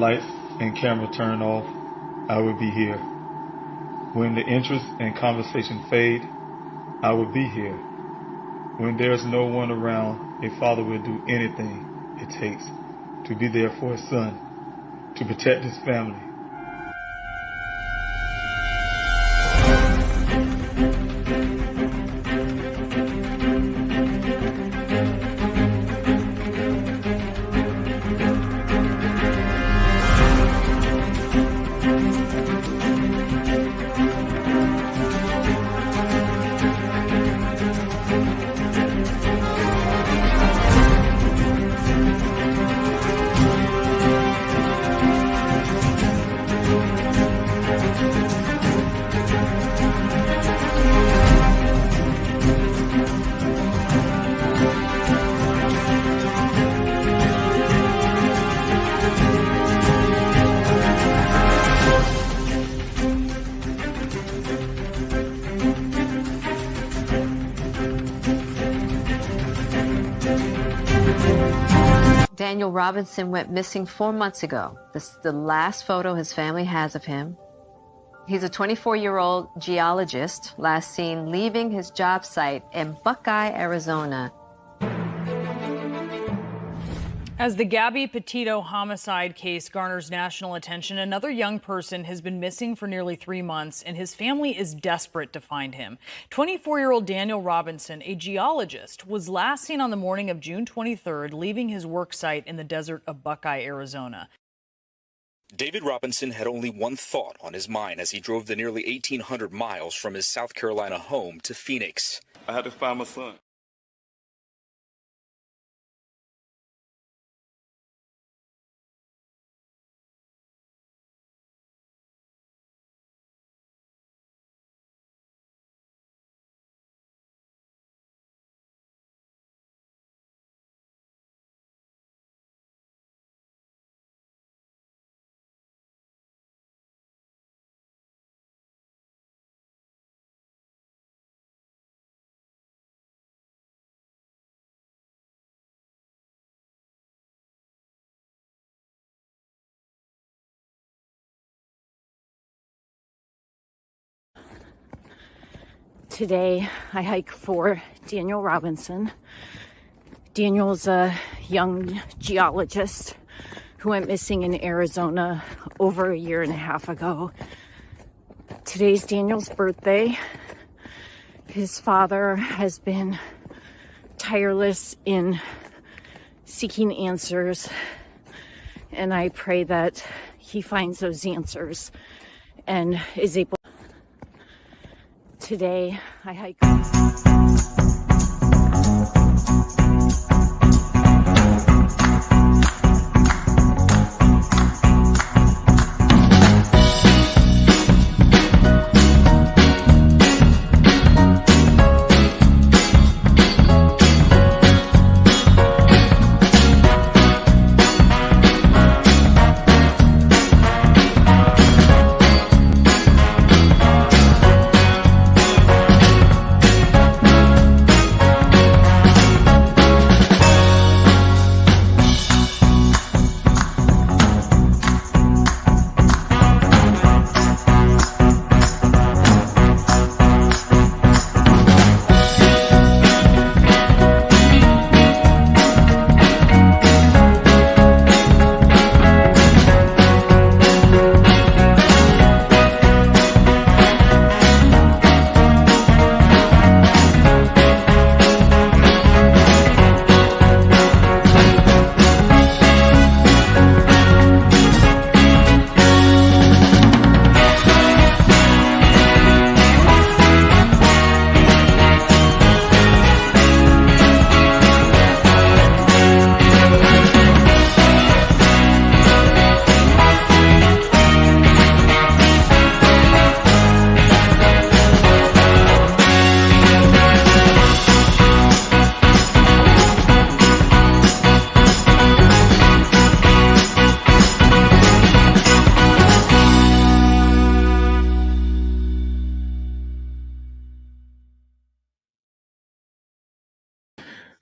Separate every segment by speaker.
Speaker 1: lights and camera turn off, I will be here. When the interest and conversation fade, I will be here. When there's no one around, a father will do anything it takes to be there for his son, to protect his family.
Speaker 2: Daniel Robinson went missing 4 months ago. This is the last photo his family has of him. He's a 24-year-old geologist, last seen leaving his job site in Buckeye, Arizona.
Speaker 3: As the Gabby Petito homicide case garners national attention, another young person has been missing for nearly 3 months, and his family is desperate to find him. 24-year-old Daniel Robinson, a geologist, was last seen on the morning of June 23rd, leaving his work site in the desert of Buckeye, Arizona.
Speaker 4: David Robinson had only one thought on his mind as he drove the nearly 1,800 miles from his South Carolina home to Phoenix.
Speaker 5: I had to find my son.
Speaker 6: Today, I hike for Daniel Robinson. Daniel's a young geologist who went missing in Arizona over 1.5 years ago. Today's Daniel's birthday. His father has been tireless in seeking answers, and I pray that he finds those answers and is able. Today, I hike.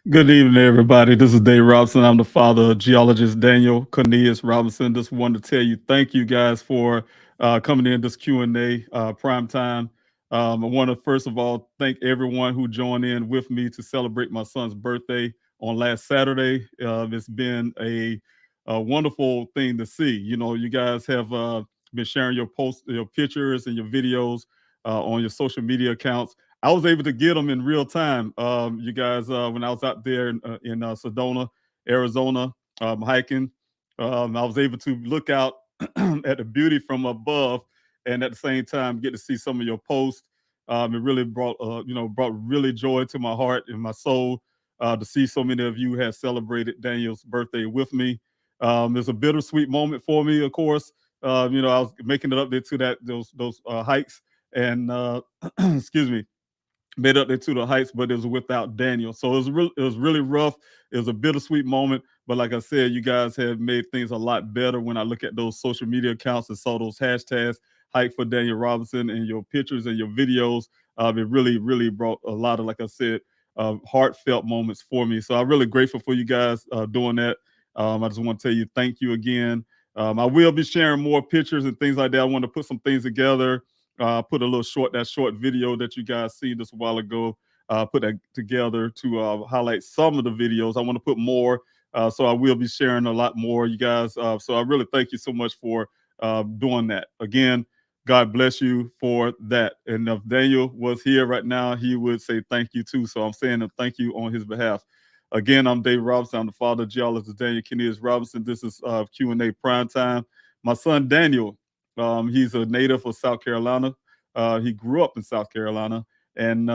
Speaker 1: Good evening, everybody. This is Dave Robinson. I'm the father of Geologist Daniel Cornelius Robinson. Just wanted to tell you, thank you guys for coming in this Q&A prime time. I want to first of all thank everyone who joined in with me to celebrate my son's birthday on last Saturday. It's been a wonderful thing to see. You know, you guys have been sharing your posts, your pictures, and your videos on your social media accounts. I was able to get them in real time. You guys, when I was out there in Sedona, Arizona, hiking, I was able to look out at the beauty from above, and at the same time get to see some of your posts. It really brought, brought really joy to my heart and my soul to see so many of you have celebrated Daniel's birthday with me. It's a bittersweet moment for me, of course. I was making it up there to those hikes, and excuse me, made up there to the heights, but it was without Daniel. So it was really rough. It was a bittersweet moment. But like I said, you guys have made things a lot better when I look at those social media accounts and saw those hashtags, hike for Daniel Robinson, and your pictures and your videos. It really, really brought a lot of, like I said, heartfelt moments for me. So I'm really grateful for you guys doing that. I just want to tell you thank you again. I will be sharing more pictures and things like that. I want to put some things together. Put a little short video that you guys see just a while ago. Put that together to highlight some of the videos. I want to put more, so I will be sharing a lot more, you guys. So I really thank you so much for doing that. Again, God bless you for that. And if Daniel was here right now, he would say thank you too. So I'm saying a thank you on his behalf. Again, I'm Dave Robinson. I'm the father of Geologist Daniel Cornelius Robinson. This is Q&A Prime Time. My son Daniel, he's a native of South Carolina. He grew up in South Carolina, and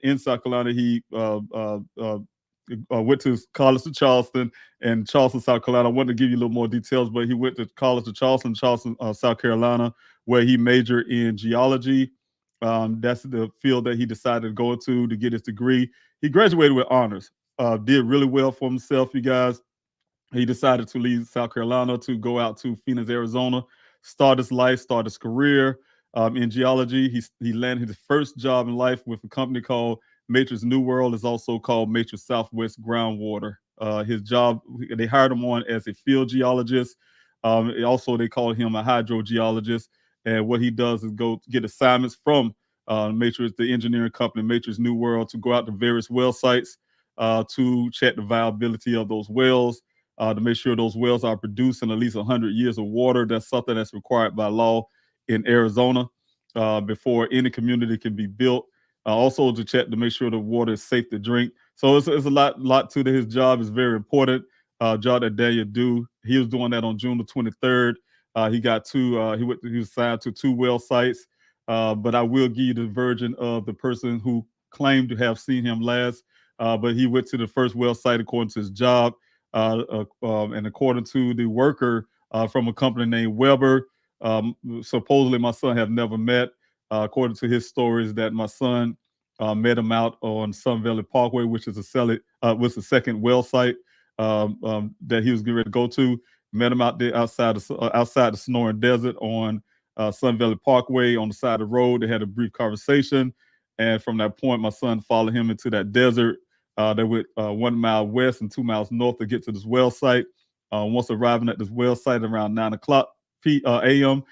Speaker 1: in South Carolina, he went to college to Charleston and Charleston, South Carolina. I wanted to give you a little more details, but he went to college to Charleston, South Carolina, where he majored in geology. That's the field that he decided to go to get his degree. He graduated with honors. Did really well for himself, you guys. He decided to leave South Carolina to go out to Phoenix, Arizona, start his life, start his career in geology. He landed his first job in life with a company called Matrix New World. It's also called Matrix Southwest Groundwater. His job, they hired him on as a field geologist. Also, they called him a hydrogeologist. And what he does is go get assignments from Matrix, the engineering company, Matrix New World, to go out to various well sites to check the viability of those wells, to make sure those wells are producing at least 100 years of water. That's something that's required by law in Arizona before any community can be built. Also to check to make sure the water is safe to drink. So it's a lot to his job. It's very important job that Daniel do. He was doing that on June the 23rd. He got he was assigned to 2 well sites. But I will give you the version of the person who claimed to have seen him last. But he went to the first well site according to his job. And according to the worker from a company named Weber, supposedly my son have never met. According to his stories, that my son met him out on Sun Valley Parkway, which is was the second well site that he was getting ready to go to. Met him out there outside the Sonoran Desert on Sun Valley Parkway on the side of the road. They had a brief conversation, and from that point, my son followed him into that desert. They went 1 mile west and 2 miles north to get to this well site. Once arriving at this well site around 9 o'clock a.m.,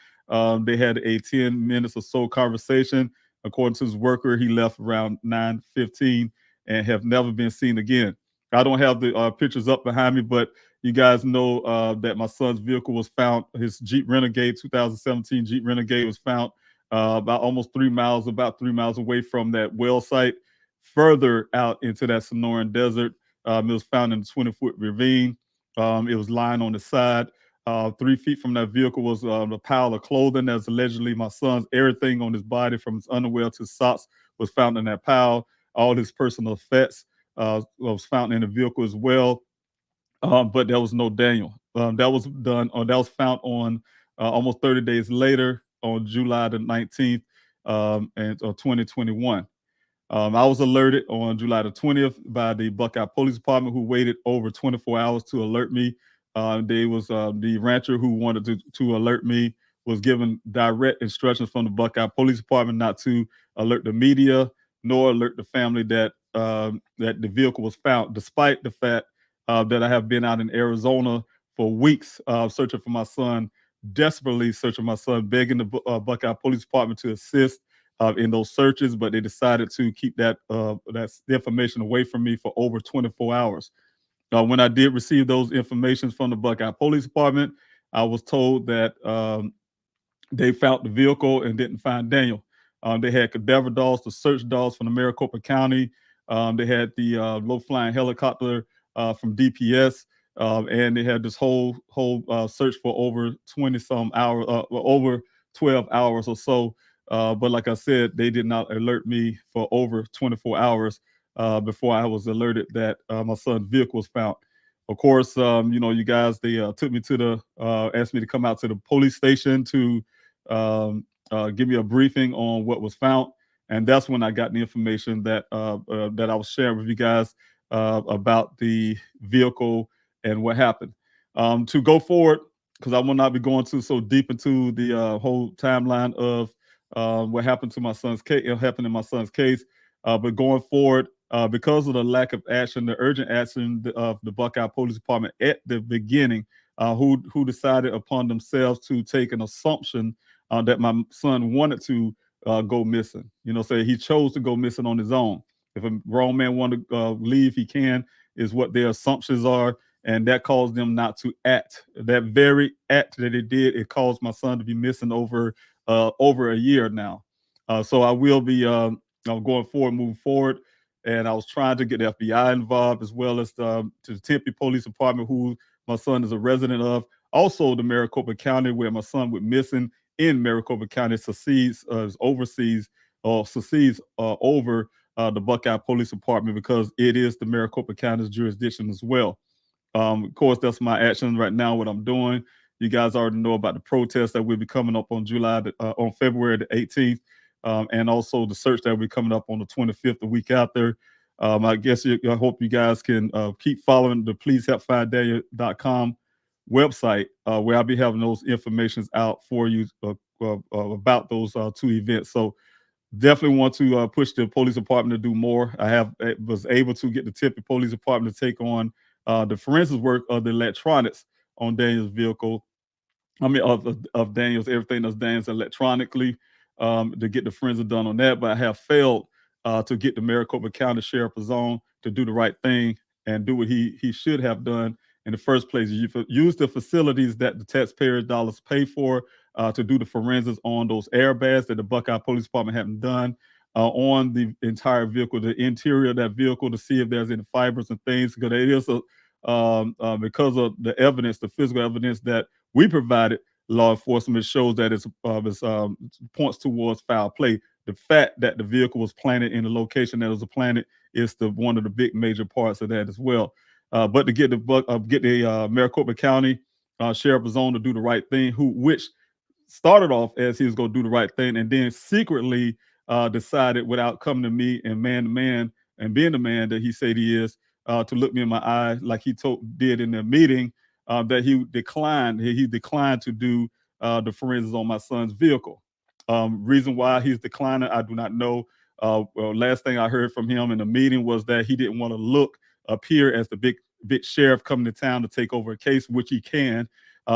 Speaker 1: they had a 10 minutes or so conversation. According to his worker, he left around 9:15 and have never been seen again. I don't have the pictures up behind me, but you guys know that my son's vehicle was found. His Jeep Renegade, 2017 Jeep Renegade, was found about 3 miles away from that well site, further out into that Sonoran Desert. It was found in a 20-foot ravine. It was lying on the side. 3 feet from that vehicle was a pile of clothing that's allegedly my son's. Everything on his body, from his underwear to his socks, was found in that pile. All his personal effects was found in the vehicle as well. But there was no Daniel. That was found on almost 30 days later on July the 19th, 2021. I was alerted on July the 20th by the Buckeye Police Department, who waited over 24 hours to alert me. The rancher who wanted to alert me was given direct instructions from the Buckeye Police Department not to alert the media nor alert the family that that the vehicle was found, despite the fact that I have been out in Arizona for weeks searching for my son, desperately searching my son, begging the Buckeye Police Department to assist in those searches, but they decided to keep that information away from me for over 24 hours. When I did receive those informations from the Buckeye Police Department, I was told that they found the vehicle and didn't find Daniel. They had cadaver dogs, the search dogs from the Maricopa County. They had the low-flying helicopter from DPS, and they had this whole search for over 20-some hours, over 12 hours or so. But like I said, they did not alert me for over 24 hours before I was alerted that my son's vehicle was found. Of course, you guys, they took me to asked me to come out to the police station to give me a briefing on what was found. And that's when I got the information that that I was sharing with you guys about the vehicle and what happened. To go forward, because I will not be going so deep into the whole timeline of what happened to my son's case, happened in my son's case. But going forward, because of the lack of action, the urgent action of the Buckeye Police Department at the beginning, who decided upon themselves to take an assumption that my son wanted to go missing. So he chose to go missing on his own. If a grown man wanted to leave, he can, is what their assumptions are. And that caused them not to act. That very act that they did, it caused my son to be missing over a year now. So I will be going forward, moving forward. And I was trying to get the FBI involved, as well as to the Tempe Police Department, who my son is a resident of. Also, the Maricopa County, where my son went missing in Maricopa County, succeeds over the Buckeye Police Department, because it is the Maricopa County's jurisdiction as well. Of course, that's my action right now, what I'm doing. You guys already know about the protest that will be coming up on February the 18th. And also the search that will be coming up on the 25th, the week after. I guess I hope you guys can keep following the pleasehelpfinddaniel.com website, where I'll be having those informations out for you about those two events. So definitely want to push the police department to do more. I was able to get the Tempe Police Department to take on the forensics work of the electronics on Daniel's vehicle. I mean, of Daniel's, everything that's Daniel's electronically, to get the forensics done on that. But I have failed to get the Maricopa County Sheriff's Zone to do the right thing and do what he should have done in the first place. Use the facilities that the taxpayers' dollars pay for to do the forensics on those airbags that the Buckeye Police Department haven't done on the entire vehicle, the interior of that vehicle, to see if there's any fibers and things, because it is because of the evidence, the physical evidence that we provided law enforcement, shows that it points towards foul play. The fact that the vehicle was planted in the location that it was planted is one of the big major parts of that as well. But to get the Maricopa County Sheriff's Zone to do the right thing, which started off as he was going to do the right thing, and then secretly decided, without coming to me and man to man and being the man that he said he is, to look me in my eye like he did in the meeting, that he declined to do the forensics on my son's vehicle. Reason why he's declining, I do not know. Last thing I heard from him in the meeting was that he didn't want to appear as the big sheriff coming to town to take over a case, which he can,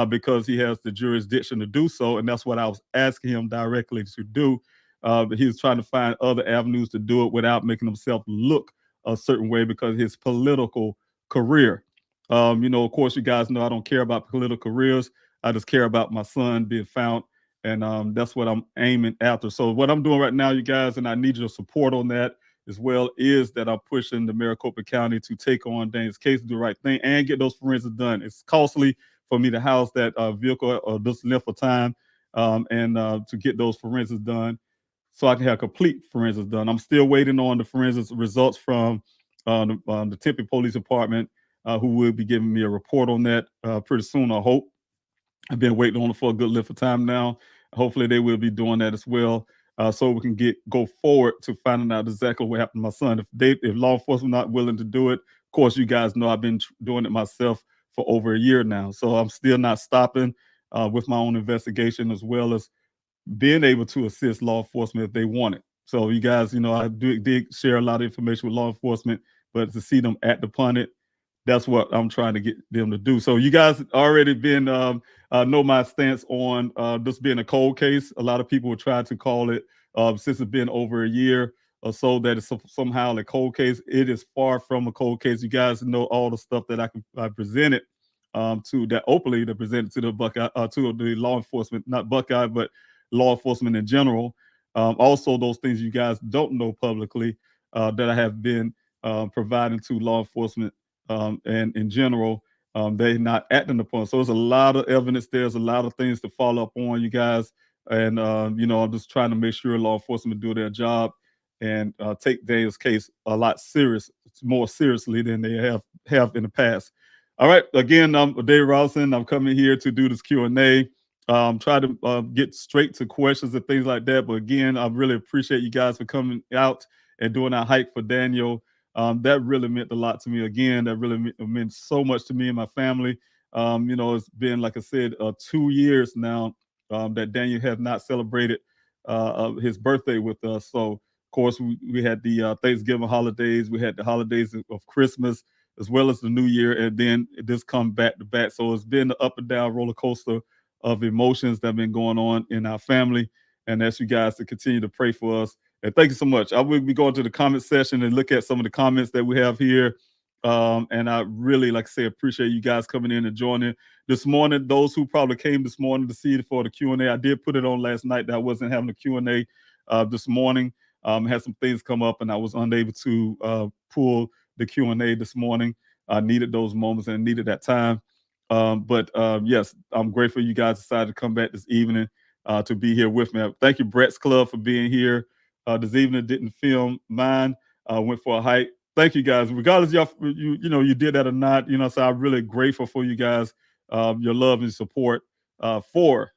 Speaker 1: because he has the jurisdiction to do so. And that's what I was asking him directly to do. But he was trying to find other avenues to do it without making himself look a certain way because of his political career. Of course, you guys know I don't care about political careers. I just care about my son being found. And that's what I'm aiming after. So what I'm doing right now, you guys, and I need your support on that as well, is that I'm pushing the Maricopa County to take on Daniel's case, do the right thing, and get those forensics done. It's costly for me to house that vehicle this length of time, and to get those forensics done so I can have complete forensics done. I'm still waiting on the forensics results from the Tempe Police Department, who will be giving me a report on that pretty soon, I hope. I've been waiting on it for a good length of time now. Hopefully they will be doing that as well, so we can go forward to finding out exactly what happened to my son. If law enforcement not willing to do it, of course, you guys know I've been doing it myself for over a year now. So I'm still not stopping with my own investigation, as well as being able to assist law enforcement if they want it. So you guys, I did share a lot of information with law enforcement, but to see them act upon it, that's what I'm trying to get them to do. So you guys already been know my stance on this being a cold case. A lot of people will try to call it since it's been over a year or so that it's somehow a cold case. It is far from a cold case. You guys know all the stuff that I presented to that openly that presented to the Buckeye to the law enforcement, not Buckeye, but law enforcement in general. Also, those things you guys don't know publicly that I have been providing to law enforcement and in general, they're not acting upon. So there's a lot of evidence. There's a lot of things to follow up on, you guys. And, I'm just trying to make sure law enforcement do their job and take Daniel's case a lot more seriously than they have in the past. All right. Again, I'm Dave Robinson. I'm coming here to do this Q&A. Try to get straight to questions and things like that. But again, I really appreciate you guys for coming out and doing our hike for Daniel. That really meant a lot to me. Again, that really meant so much to me and my family. It's been, like I said, 2 years now that Daniel have not celebrated his birthday with us. So, of course, we had the Thanksgiving holidays. We had the holidays of Christmas as well as the New Year. And then this come back to back. So it's been the up and down roller coaster of emotions that have been going on in our family. And ask you guys to continue to pray for us. And thank you so much. I will be going to the comment section and look at some of the comments that we have here. And I really, like I say, appreciate you guys coming in and joining this morning. Those who probably came this morning to see it for the Q&A, I did put it on last night that I wasn't having a Q&A this morning. Had some things come up and I was unable to pull the Q&A this morning. I needed those moments and needed that time. But yes, I'm grateful you guys decided to come back this evening to be here with me. Thank you, Brett's Club, for being here. This evening didn't film mine. Went for a hike. Thank you guys. Regardless, you did that or not, so I'm really grateful for you guys, your love and support for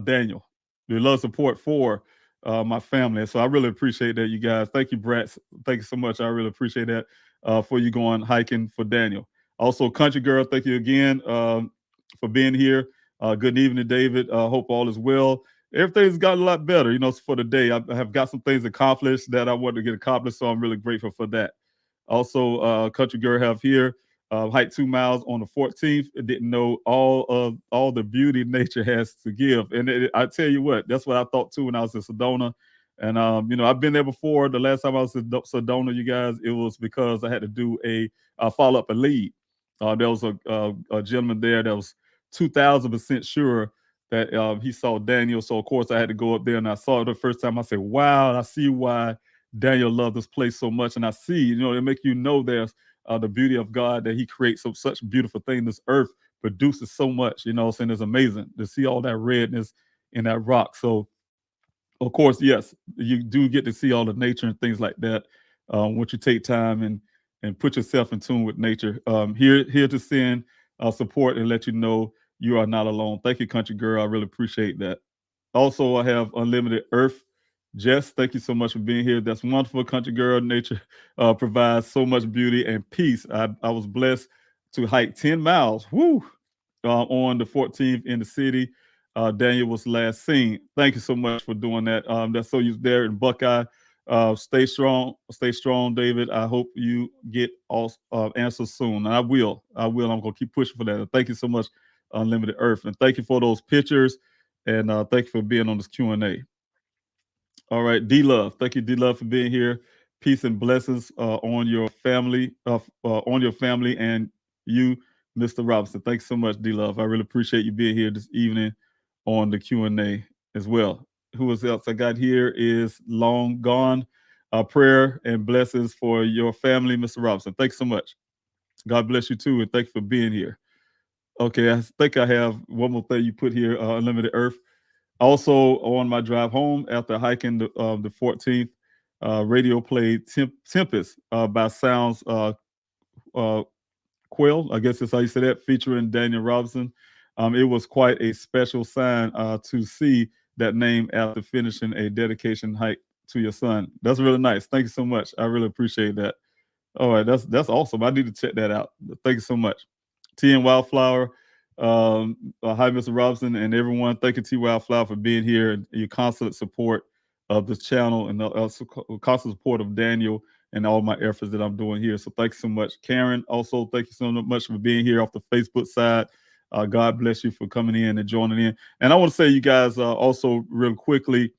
Speaker 1: Daniel, your love support for my family. So I really appreciate that, you guys. Thank you, Brett. Thank you so much. I really appreciate that for you going hiking for Daniel. Also, Country Girl, thank you again for being here. Good evening, David. Hope all is well. Everything's gotten a lot better, for the day. I have got some things accomplished that I wanted to get accomplished, so I'm really grateful for that. Also, Country Girl have here hiked 2 miles on the 14th. I didn't know all the beauty nature has to give, and I tell you what, that's what I thought too when I was in Sedona. And I've been there before. The last time I was in Sedona, you guys, it was because I had to do a follow up a lead. There was a gentleman there that was 2,000% sure that he saw Daniel. So, of course, I had to go up there, and I saw it the first time. I said, wow, I see why Daniel loved this place so much. And I see, it make there's the beauty of God that he creates such beautiful thing. This earth produces so much, and it's amazing to see all that redness in that rock. So, of course, yes, you do get to see all the nature and things like that once you take time and put yourself in tune with nature. Here to send support and let you know you are not alone. Thank you, Country Girl. I really appreciate that. Also, I have Unlimited Earth. Jess, thank you so much for being here. That's wonderful, Country Girl. Nature provides so much beauty and peace. I was blessed to hike 10 miles on the 14th in the city. Daniel was last seen. Thank you so much for doing that. That's so you there in Buckeye. Stay strong, David. I hope you get all answers soon. And I will. I'm gonna keep pushing for that. Thank you so much, Unlimited Earth, and thank you for those pictures. And thank you for being on this Q&A. All right, D-Love. Thank you, D-Love, for being here. Peace and blessings on your family, and you, Mr. Robinson. Thanks so much, D-Love. I really appreciate you being here this evening on the Q&A as well. Who else I got here is Long Gone. Prayer and blessings for your family, Mr. Robinson. Thanks so much. God bless you too, and thank you for being here. Okay, I think I have one more thing you put here, Unlimited Earth. Also, on my drive home after hiking the 14th, radio played Tempest by Sounds Quill. I guess that's how you say that, featuring Daniel Robinson. It was quite a special sign to see that name after finishing a dedication hike to your son. That's really nice. Thank you so much. I really appreciate that. All right, that's awesome. I need to check that out. Thank you so much. T and Wildflower. Hi, Mr. Robinson and everyone. Thank you, T Wildflower, for being here and your constant support of this channel and also constant support of Daniel and all my efforts that I'm doing here. So thanks so much. Karen, also thank you so much for being here off the Facebook side. God bless you for coming in and joining in. And I want to say, you guys, also real quickly,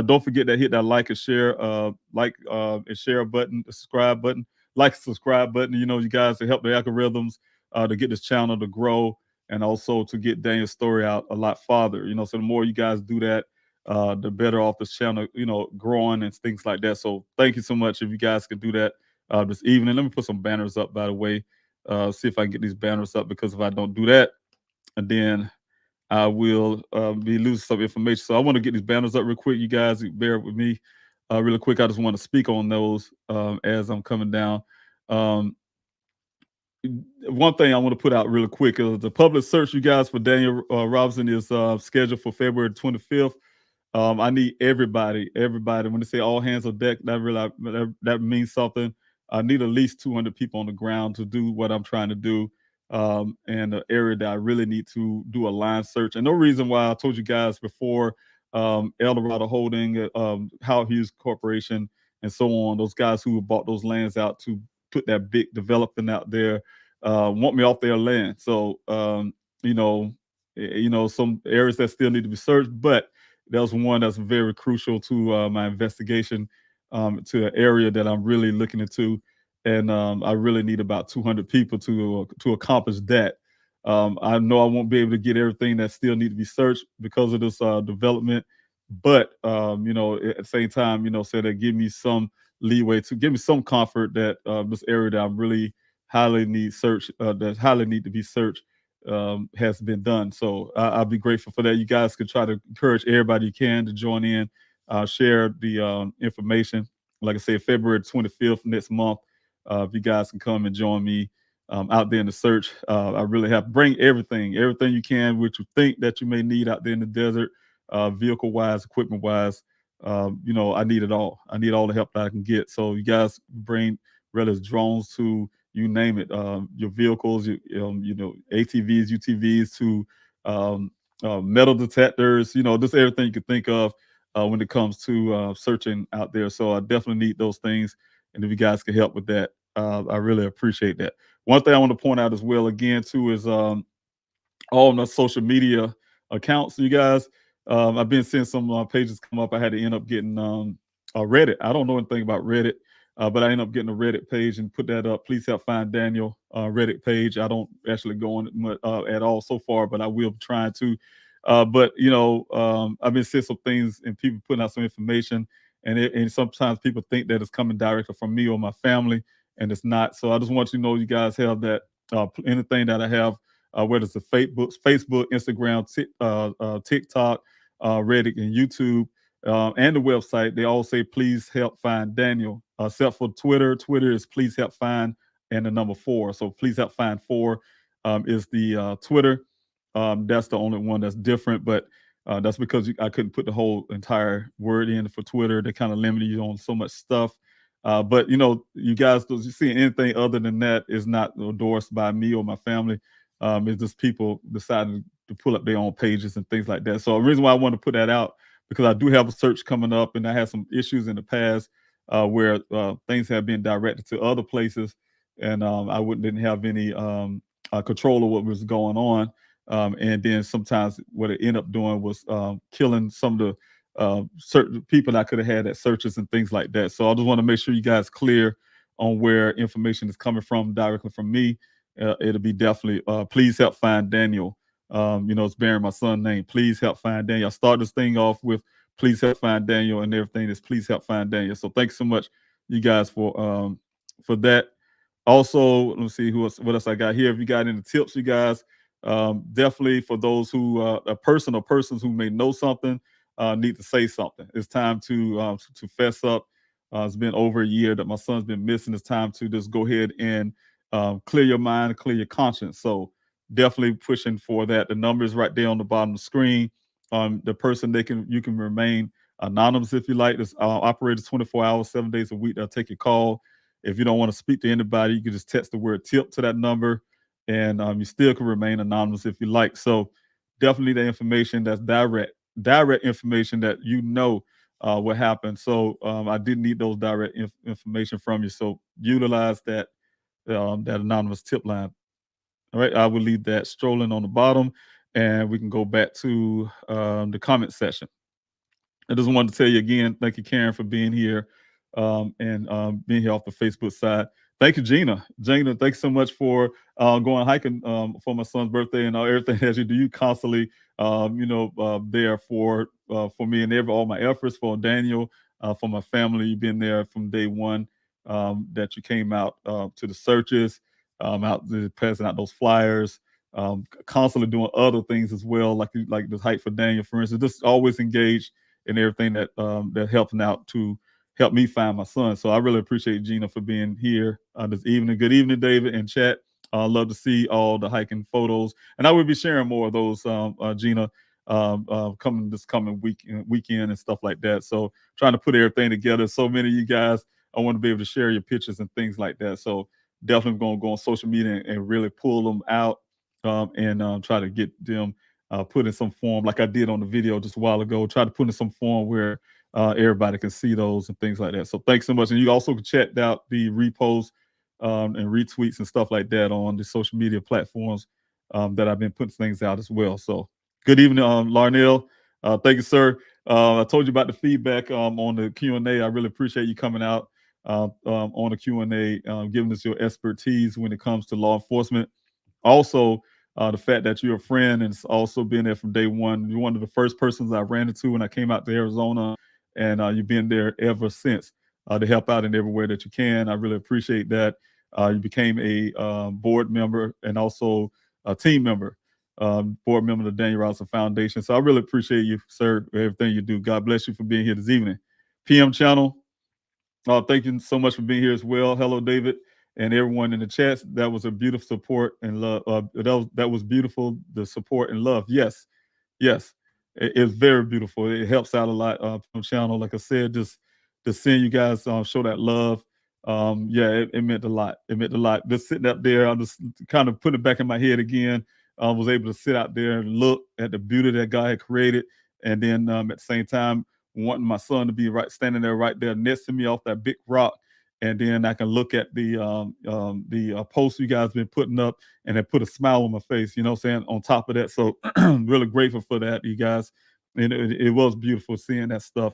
Speaker 1: don't forget to hit that like and share, and share button, the subscribe button, subscribe button. You know, you guys, to help the algorithms to get this channel to grow and also to get Daniel's story out a lot farther. You know, so the more you guys do that, the better off this channel, you know, growing and things like that. So thank you so much if you guys can do that this evening. Let me put some banners up, by the way. See if I can get these banners up, because if I don't do that, and then I will be losing some information. So I want to get these banners up real quick. You guys bear with me really quick. I just want to speak on those as I'm coming down. One thing I want to put out really quick is the public search, you guys, for Daniel Robinson is scheduled for February 25th. I need everybody. When they say all hands on deck, that means something. I need at least 200 people on the ground to do what I'm trying to do. And the area that I really need to do a line search. And no reason why I told you guys before, Eldorado Holding, Howard Hughes Corporation, and so on, those guys who bought those lands out to put that big development out there, want me off their land. So, some areas that still need to be searched, but that was one that's very crucial to my investigation, to an area that I'm really looking into. And I really need about 200 people to accomplish that. I know I won't be able to get everything that still need to be searched because of this development, but at the same time, so that give me some leeway, to give me some comfort that this area that I'm really highly need search, that highly need to be searched, has been done. So I'll be grateful for that. You guys can try to encourage everybody you can to join in, share the information. Like I said, February 25th next month. If you guys can come and join me out there in the search, I really have bring everything you can, which you think that you may need out there in the desert, vehicle wise, equipment wise. I need it all. I need all the help that I can get. So you guys bring, whether it's drones to, you name it, your vehicles, ATVs, UTVs, to metal detectors, just everything you could think of when it comes to searching out there. So I definitely need those things. And if you guys can help with that, I really appreciate that. One thing I want to point out as well, again, too, is all my social media accounts, you guys. I've been seeing some pages come up. I had to end up getting Reddit. I don't know anything about Reddit, but I ended up getting a Reddit page and put that up. Please help find Daniel Reddit page. I don't actually go on it at all so far, but I will be trying to. But I've been seeing some things and people putting out some information, and sometimes people think that it's coming directly from me or my family, and it's not. So I just want you to know, you guys have that. Anything that I have, whether it's the Facebook, Instagram, TikTok, Reddit, and YouTube, and the website, they all say please help find Daniel. Except for Twitter. Twitter is please help find and the number 4. So please help find 4 is the Twitter. That's the only one that's different, but that's because I couldn't put the whole entire word in for Twitter. They kind of limited you on so much stuff. But you guys, you see anything other than that is not endorsed by me or my family. It's just people deciding to pull up their own pages and things like that. So the reason why I want to put that out, because I do have a search coming up, and I had some issues in the past where things have been directed to other places, and I didn't have any control of what was going on. And then sometimes what it ended up doing was killing some of the certain people that I could have had at searches and things like that. So I just want to make sure you guys clear on where information is coming from directly from me. It'll be definitely please help find Daniel. It's bearing my son's name. Please help find Daniel. I start this thing off with please help find Daniel, and everything is please help find Daniel. So thanks so much, you guys, for that. Also, let me see what else I got here. If you got any tips, you guys, definitely for those who a person or persons who may know something, need to say something. It's time to fess up. It's been over a year that my son's been missing. It's time to just go ahead and clear your mind, clear your conscience. So definitely pushing for that. The number is right there on the bottom of the screen. The person you can remain anonymous if you like. This operates 24 hours, 7 days a week. They'll take your call. If you don't want to speak to anybody, you can just text the word tip to that number, and you still can remain anonymous if you like. So definitely the information that's direct information that what happened. So I did need those direct information from you. So utilize that anonymous tip line. All right, I will leave that strolling on the bottom, and we can go back to the comment section. I just wanted to tell you again, thank you, Karen, for being here and being here off the Facebook side. Thank you, Gina. Gina, thanks so much for going hiking for my son's birthday and everything that you do. You constantly, there for me and all my efforts for Daniel, for my family. You've been there from day one that you came out to the searches, out passing out those flyers. Constantly doing other things as well, like this hike for Daniel, for instance. Just always engaged and everything that helping out to help me find my son. So I really appreciate Gina for being here this evening. Good evening, David, and chat. Love to see all the hiking photos, and I will be sharing more of those, Gina, coming weekend and stuff like that. So trying to put everything together. So many of you guys, I want to be able to share your pictures and things like that. So definitely going to go on social media and really pull them out and try to get them put in some form like I did on the video just a while ago. Try to put in some form where everybody can see those and things like that. So thanks so much. And you also can check out the reposts and retweets and stuff like that on the social media platforms that I've been putting things out as well. So good evening, Larnell. Thank you, sir. I told you about the feedback on the Q&A. I really appreciate you coming out on the Q&A, giving us your expertise when it comes to law enforcement. Also, the fact that you're a friend and also been there from day one. You're one of the first persons I ran into when I came out to Arizona, and you've been there ever since to help out in everywhere that you can. I really appreciate that. You became a board member and also a team member, board member of the Daniel Robinson Foundation. So I really appreciate you, sir, for everything you do. God bless you for being here this evening. PM channel, thank you so much for being here as well. Hello, David. And everyone in the chats, that was a beautiful support and love. That was beautiful. The support and love. Yes, it's very beautiful. It helps out a lot. From channel, like I said, just seeing you guys show that love. It meant a lot. It meant a lot. Just sitting up there, I'm just kind of putting it back in my head again. I was able to sit out there and look at the beauty that God had created, and then at the same time, wanting my son to be standing there right there next to me off that big rock. And then I can look at the posts you guys been putting up, and it put a smile on my face, you know what I'm saying, on top of that. So really grateful for that, you guys. And it was beautiful seeing that stuff.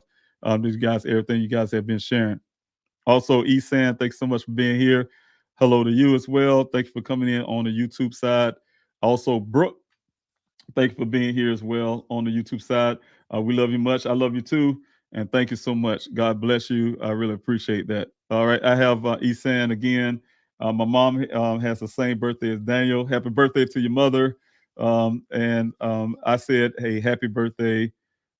Speaker 1: These guys, everything you guys have been sharing. Also, Esan, thanks so much for being here. Hello to you as well. Thank you for coming in on the YouTube side. Also, Brooke, thank you for being here as well on the YouTube side. We love you much. I love you too. And thank you so much. God bless you. I really appreciate that. All right. I have Esan again. My mom has the same birthday as Daniel. Happy birthday to your mother. I said, hey, happy birthday.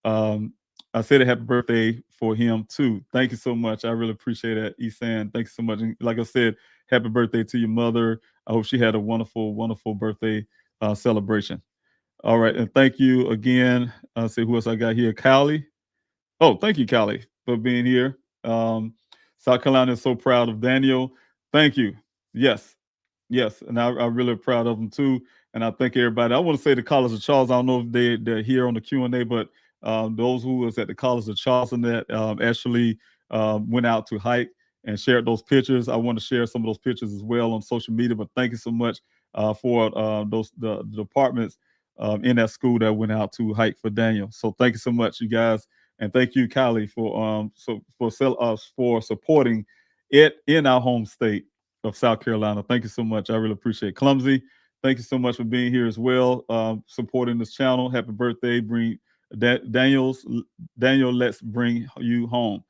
Speaker 1: I said a happy birthday for him too. Thank you so much. I really appreciate that, Esan. Thanks so much. And like I said, happy birthday to your mother. I hope she had a wonderful, wonderful birthday celebration. All right, and thank you again. I'll see who else I got here. Callie. Oh, thank you, Callie, for being here. South Carolina is so proud of Daniel. Thank you. Yes, and I'm really proud of them too. And I thank everybody. I want to say the College of Charles. I don't know if they're here on the Q&A, but those who was at the College of Charleston that actually went out to hike and shared those pictures. I want to share some of those pictures as well on social media. But thank you so much for the departments in that school that went out to hike for Daniel. So thank you so much, you guys. And thank you, Callie, for supporting it in our home state of South Carolina. Thank you so much. I really appreciate it. Clumsy, thank you so much for being here as well, supporting this channel. Happy birthday. Daniel, let's bring you home.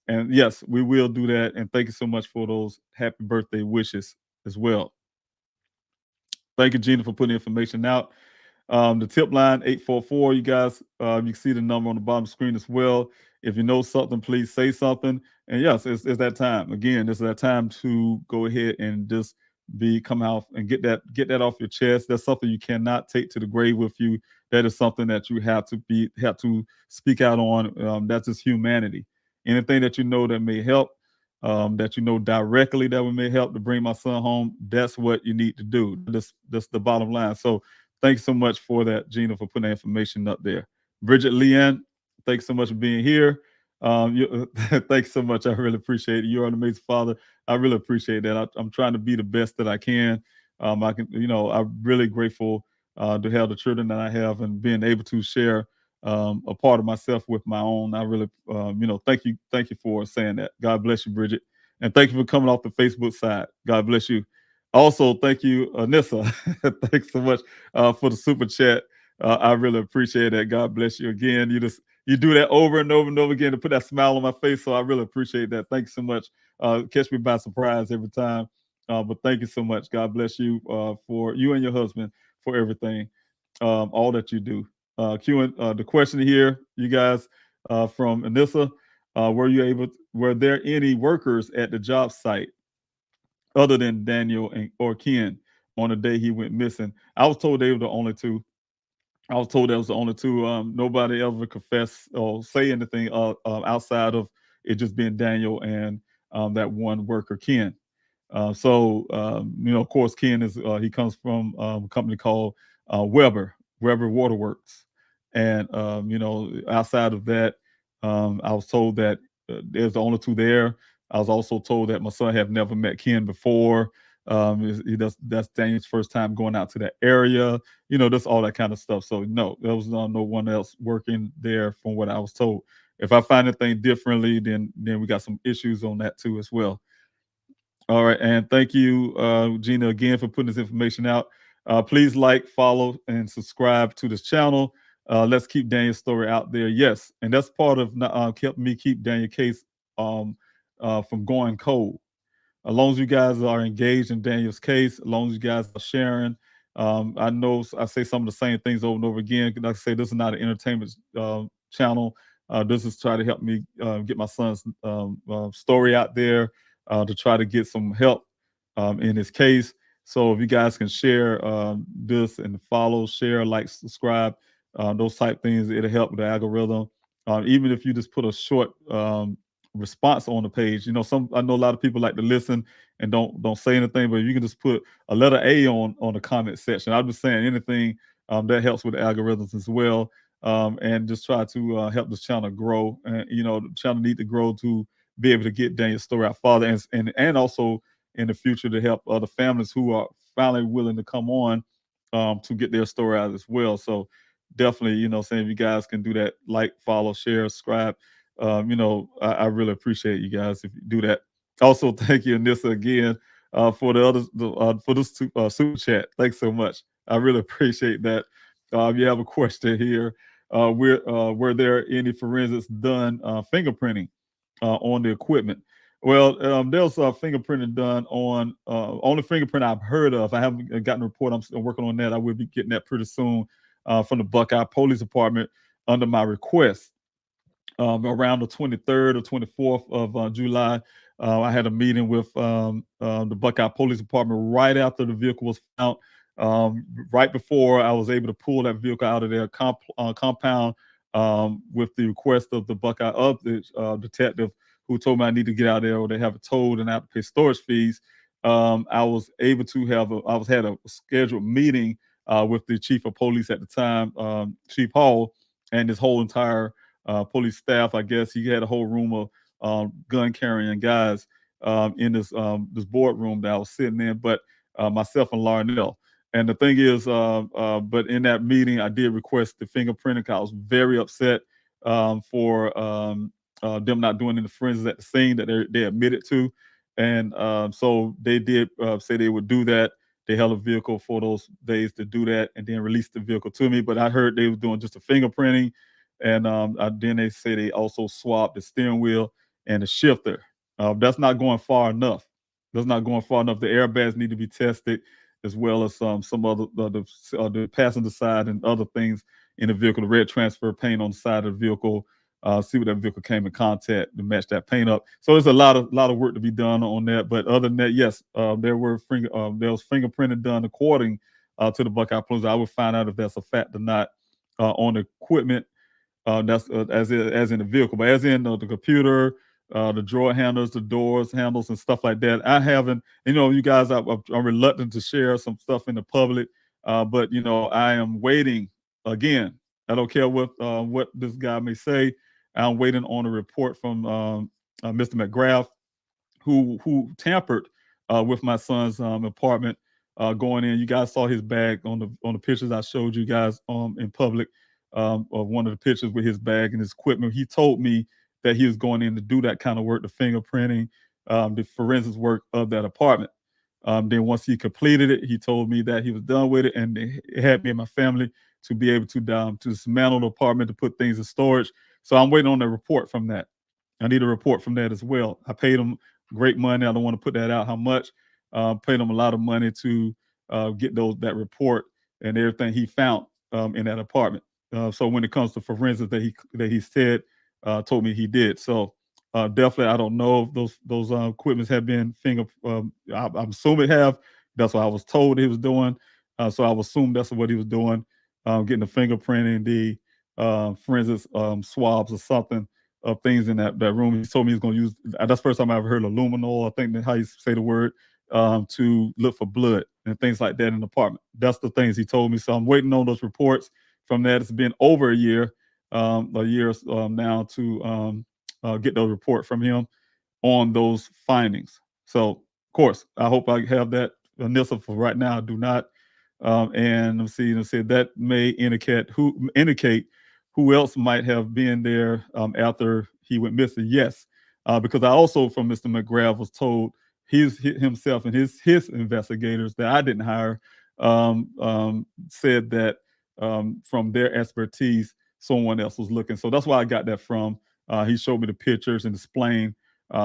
Speaker 1: And yes, we will do that. And thank you so much for those happy birthday wishes as well. Thank you, Gina, for putting information out. The tip line 844. You guys, you can see the number on the bottom of the screen as well. If you know something, please say something. And yes, it's that time. Again, it's that time to go ahead and just come out and get that off your chest. That's something you cannot take to the grave with you. That is something that you have to speak out on. That's just humanity. Anything that you know that may help, that you know directly that may help to bring my son home, that's what you need to do. That's the bottom line. So thanks so much for that, Gina, for putting that information up there. Bridget Leanne, thanks so much for being here. Thanks so much. I really appreciate it. You're an amazing father. I really appreciate that. I'm trying to be the best that I can. I'm really grateful to have the children that I have and being able to share a part of myself with my own. I really, thank you for saying that. God bless you, Bridget, and thank you for coming off the Facebook side. God bless you. Also, thank you, Anissa. Thanks so much for the super chat. I really appreciate that. God bless you again. You do that over and over and over again to put that smile on my face. So I really appreciate that. Thank you so much. Catch me by surprise every time. But thank you so much. God bless you for you and your husband for everything, all that you do. The question here, you guys, from Anissa, were there any workers at the job site other than Daniel or Ken on the day he went missing? I was told they were the only two. I was told that was the only two. Nobody ever confessed or say anything outside of it just being Daniel and that one worker, Ken. Of course, Ken he comes from a company called Weber Waterworks, and outside of that, I was told that there's the only two there. I was also told that my son had never met Ken before. That's Daniel's first time going out to that area. That's all that kind of stuff. So no, there was no one else working there from what I was told. If I find anything differently, then we got some issues on that too as well. All right, and thank you, Gina, again for putting this information out. Please like, follow, and subscribe to this channel. Let's keep Daniel's story out there. Yes, and that's part of kept me keep Daniel's case from going cold. As long as you guys are engaged in Daniel's case, as long as you guys are sharing. I know I say some of the same things over and over again. Like I say, this is not an entertainment channel. This is try to help me get my son's story out there to try to get some help in his case. So if you guys can share this and follow, share, like, subscribe, those type things, it'll help with the algorithm. Even if you just put a short response on the page. I know a lot of people like to listen and don't say anything, but you can just put a letter A on the comment section. I'm just saying anything that helps with the algorithms as well. And just try to help this channel grow. And the channel need to grow to be able to get Daniel's story out farther, and also in the future to help other families who are finally willing to come on to get their story out as well. So definitely, saying if you guys can do that, like, follow, share, subscribe. I really appreciate you guys if you do that. Also, thank you, Anissa, again for for this super chat. Thanks so much. I really appreciate that. If you have a question here, were there any forensics done fingerprinting on the equipment? Well, there's fingerprinting done on only fingerprint I've heard of. I haven't gotten a report. I'm still working on that. I will be getting that pretty soon from the Buckeye Police Department under my request. Around the 23rd or 24th of July, I had a meeting with the Buckeye Police Department right after the vehicle was found. Right before I was able to pull that vehicle out of their compound with the request of the Buckeye detective who told me I need to get out there or they have it towed and I have to pay storage fees. I was able to had a scheduled meeting with the chief of police at the time, Chief Hall, and his whole entire police staff. I guess he had a whole room of gun carrying guys in this boardroom that I was sitting in, but myself and Larnell. And the thing is, but in that meeting, I did request the fingerprinting because I was very upset for them not doing any forensics at the scene that they admitted to. And so they did say they would do that. They held a vehicle for those days to do that and then released the vehicle to me. But I heard they were doing just a fingerprinting. And then they say they also swapped the steering wheel and the shifter. That's not going far enough. That's not going far enough. The airbags need to be tested, as well as some other the passenger side and other things in the vehicle. The red transfer paint on the side of the vehicle. See what that vehicle came in contact to match that paint up. So there's a lot of work to be done on that. But other than that, yes, there was fingerprinting done according to the Buckeye Police. I would find out if that's a fact or not on the equipment. That's as in the vehicle, but as in the computer, the drawer handles, the doors handles, and stuff like that. I haven't, you guys, I'm reluctant to share some stuff in the public, but I am waiting. Again, I don't care what this guy may say. I'm waiting on a report from Mr. McGrath, who tampered with my son's apartment going in. You guys saw his bag on the pictures I showed you guys in public, of one of the pictures with his bag and his equipment. He told me that he was going in to do that kind of work, the fingerprinting, the forensics work of that apartment. Then once he completed it, he told me that he was done with it, and it had me and my family to be able to dismantle the apartment, to put things in storage. So I'm waiting on a report from that. I need a report from that as well. I paid him great money. I don't want to put that out how much. Paid him a lot of money to get that report and everything he found in that apartment. So when it comes to forensics that he said, told me he did. So definitely, I don't know if those equipments have been I'm assuming it have. That's what I was told he was doing. So I would assume that's what he was doing, getting the fingerprinting, the forensics swabs or something of things in that room. He told me he's going to use. That's the first time I ever heard of luminol. I think that's how you say the word, to look for blood and things like that in the apartment. That's the things he told me. So I'm waiting on those reports from that. It's been over a year now to get those report from him on those findings. So, of course, I hope I have that. Anissa, for right now, I do not. And let's see, that may indicate who else might have been there after he went missing. Yes, because I also, from Mr. McGrath, was told himself and his investigators that I didn't hire said that from their expertise, someone else was looking. So that's why I got that from. He showed me the pictures and displaying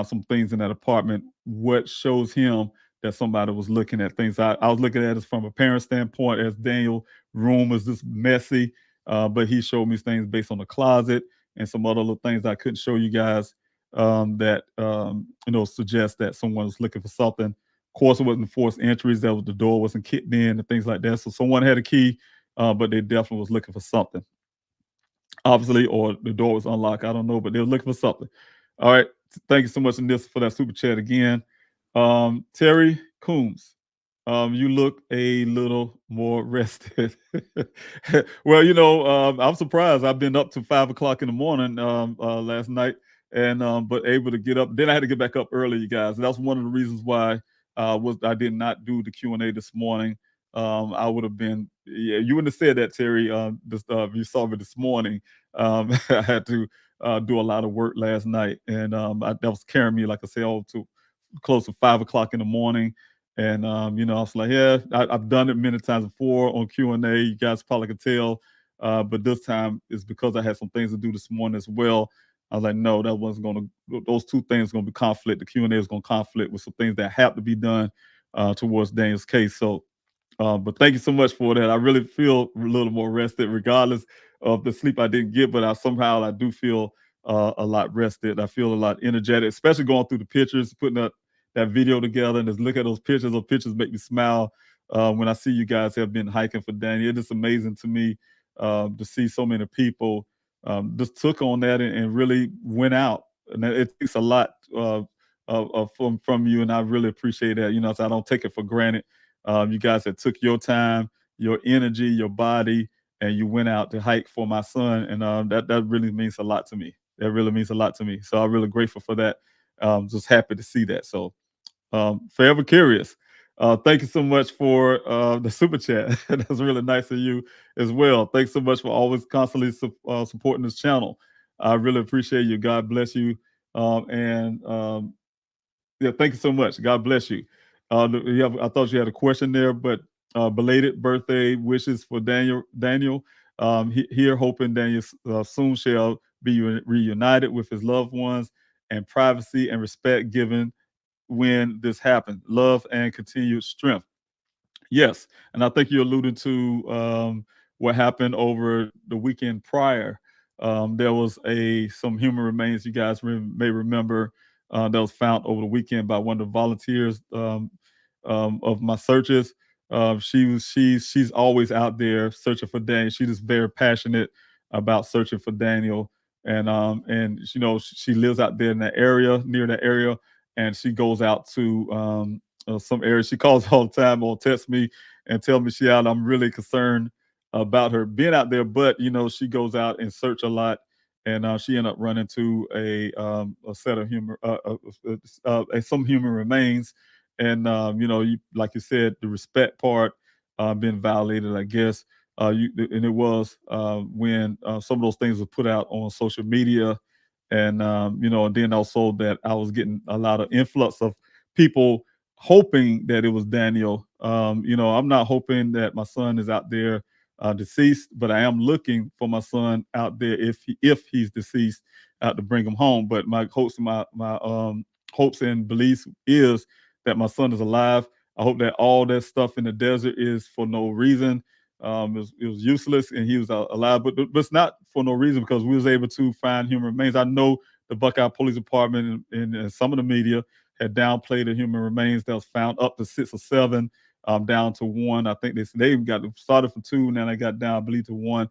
Speaker 1: some things in that apartment, what shows him that somebody was looking at things. I was looking at it from a parent standpoint, as Daniel room was just messy, but he showed me things based on the closet and some other little things I couldn't show you guys that suggest that someone was looking for something. Of course, it wasn't forced entries. That was the door wasn't kicked in and things like that. So someone had a key, but they definitely was looking for something. Obviously, or the door was unlocked. I don't know, but they were looking for something. All right. Thank you so much, Anissa, for that super chat again. Terry Coombs, you look a little more rested. Well, I'm surprised. I've been up to 5 o'clock in the morning last night, and but able to get up. Then I had to get back up early, you guys. And that's one of the reasons why I did not do the Q&A this morning. I would have been, yeah, you wouldn't have said that, Terry. You saw me this morning. I had to do a lot of work last night, and that was carrying me, like I said, to close to 5 o'clock in the morning. And I was like, yeah, I've done it many times before on Q&A. You guys probably could tell, but this time is because I had some things to do this morning as well. I was like, no, that wasn't going to. Those two things going to be conflict. The Q&A is going to conflict with some things that have to be done towards Daniel's case. So. But thank you so much for that. I really feel a little more rested, regardless of the sleep I didn't get. But I do feel a lot rested. I feel a lot energetic, especially going through the pictures, putting that video together, and just look at those pictures. Those pictures make me smile when I see you guys have been hiking for Daniel. It's just amazing to me to see so many people just took on that and really went out. And it takes a lot from you, and I really appreciate that. So I don't take it for granted. You guys that took your time, your energy, your body, and you went out to hike for my son, and that really means a lot to me. That really means a lot to me. So I'm really grateful for that. Just happy to see that. So forever curious. Thank you so much for the super chat. That's really nice of you as well. Thanks so much for always constantly supporting this channel. I really appreciate you. God bless you. Yeah, thank you so much. God bless you. I thought you had a question there, but belated birthday wishes for Daniel. Here, hoping Daniel soon shall be reunited with his loved ones, and privacy and respect given when this happened. Love and continued strength. Yes, and I think you alluded to what happened over the weekend prior. There was some human remains you guys may remember that was found over the weekend by one of the volunteers of my searches. She's always out there searching for Daniel. She's just very passionate about searching for Daniel, and she lives out there in that area, near that area, and she goes out to some areas. She calls all the time or texts me and tell me she out. I'm really concerned about her being out there, but she goes out and search a lot, and she ended up running to a set of some human remains, and like you said, the respect part been violated, I guess. And it was when some of those things were put out on social media, and and then also that I was getting a lot of influx of people hoping that it was Daniel. I'm not hoping that my son is out there deceased, but I am looking for my son out there if he's deceased, out to bring him home. But my hopes and my hopes and beliefs is that my son is alive. I hope that all that stuff in the desert is for no reason. It was useless, and he was alive, but it's not for no reason, because we was able to find human remains. I know the Buckeye Police Department and some of the media had downplayed the human remains that was found up to 6 or 7, down to 1. I think they even got started from 2, and then they got down, I believe, to 1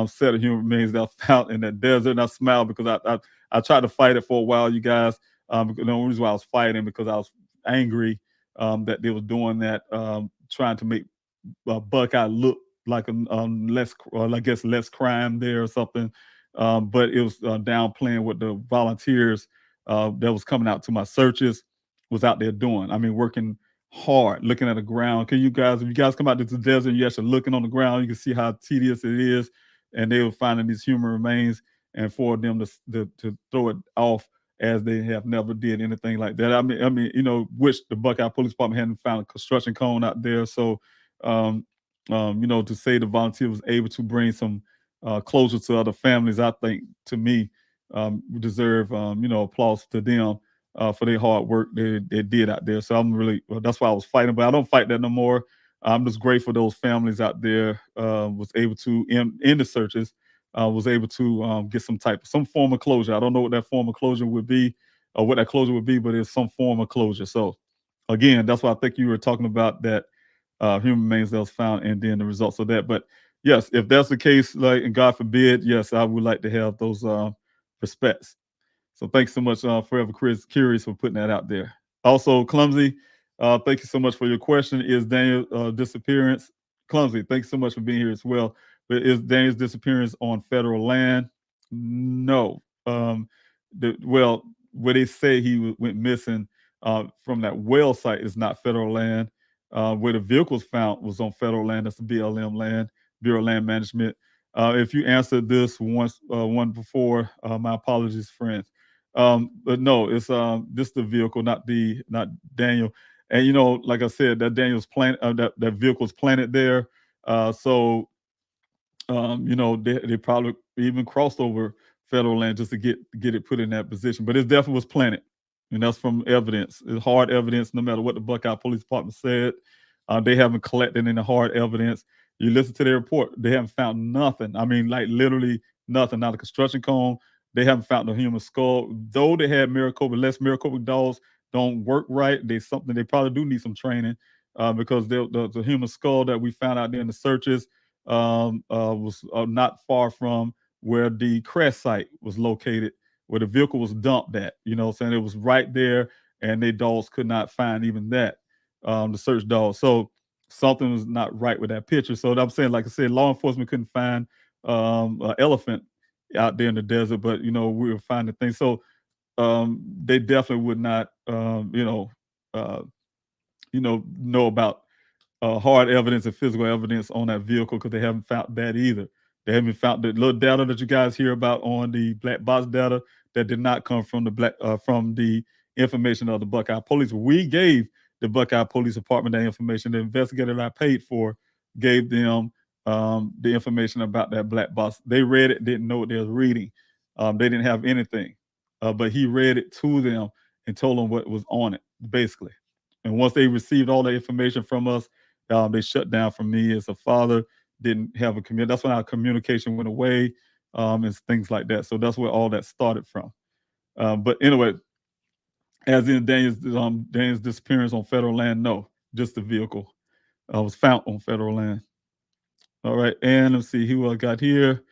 Speaker 1: set of human remains that was found in that desert. And I smiled because I tried to fight it for a while, you guys. The only reason why I was fighting because I was angry that they was doing that, trying to make Buckeye look like less crime there or something. But it was downplaying what the volunteers that was coming out to my searches was out there doing. I mean, working hard, looking at the ground. If you guys come out to the desert, and you actually looking on the ground, you can see how tedious it is. And they were finding these human remains, and for them to throw it off as they have never did anything like that. I mean, which the Buckeye Police Department hadn't found a construction cone out there. So, to say the volunteer was able to bring some closure to other families, I think, to me, we deserve, applause to them for their hard work they did out there. So that's why I was fighting, but I don't fight that no more. I'm just grateful those families out there was able to, in the searches, was able to get some form of closure. I don't know what that form of closure would be, or what that closure would be, but it's some form of closure. So again, that's why I think you were talking about that human remains that was found, and then the results of that. But yes, if that's the case, and God forbid, yes, I would like to have those respects. So thanks so much, Forever Curious, for putting that out there. Also, Clumsy, thank you so much for your question. Is Daniel disappearance? Clumsy, thanks so much for being here as well. But is Daniel's disappearance on federal land? No. Where they say he went missing from that well site is not federal land. Where the vehicle was found was on federal land. That's the BLM land, Bureau of Land Management. If you answered this one before, my apologies, friends. But no, it's this the vehicle, not Daniel. And like I said, that Daniel's that vehicle's planted there. So they probably even crossed over federal land just to get it put in that position. But it definitely was planted, and that's from evidence. It's hard evidence. No matter what the Buckeye Police Department said, they haven't collected any hard evidence. You listen to their report; they haven't found nothing. I mean, like literally nothing. Not a construction cone. They haven't found a human skull. Though they had Maricopa dogs don't work right. They probably do need some training because the human skull that we found out there in the searches was not far from where the crash site was located, where the vehicle was dumped at. Saying it was right there, and their dogs could not find even that, the search dogs. So something was not right with that picture. So I'm saying, like I said, law enforcement couldn't find an elephant out there in the desert, but we were finding things. So they definitely would not, know about hard evidence and physical evidence on that vehicle, because they haven't found that either. They haven't found the little data that you guys hear about on the black box data that did not come from the information of the Buckeye Police. We gave the Buckeye Police Department that information. The investigator that I paid for gave them the information about that black box. They read it, didn't know what they was reading. They didn't have anything, but he read it to them and told them what was on it, basically. And once they received all the information from us, they shut down from me as a father. Didn't have a community. That's when our communication went away, and things like that. So that's where all that started from. But anyway, as in Daniel's disappearance on federal land, no, just the vehicle was found on federal land. All right, and let's see who I got here.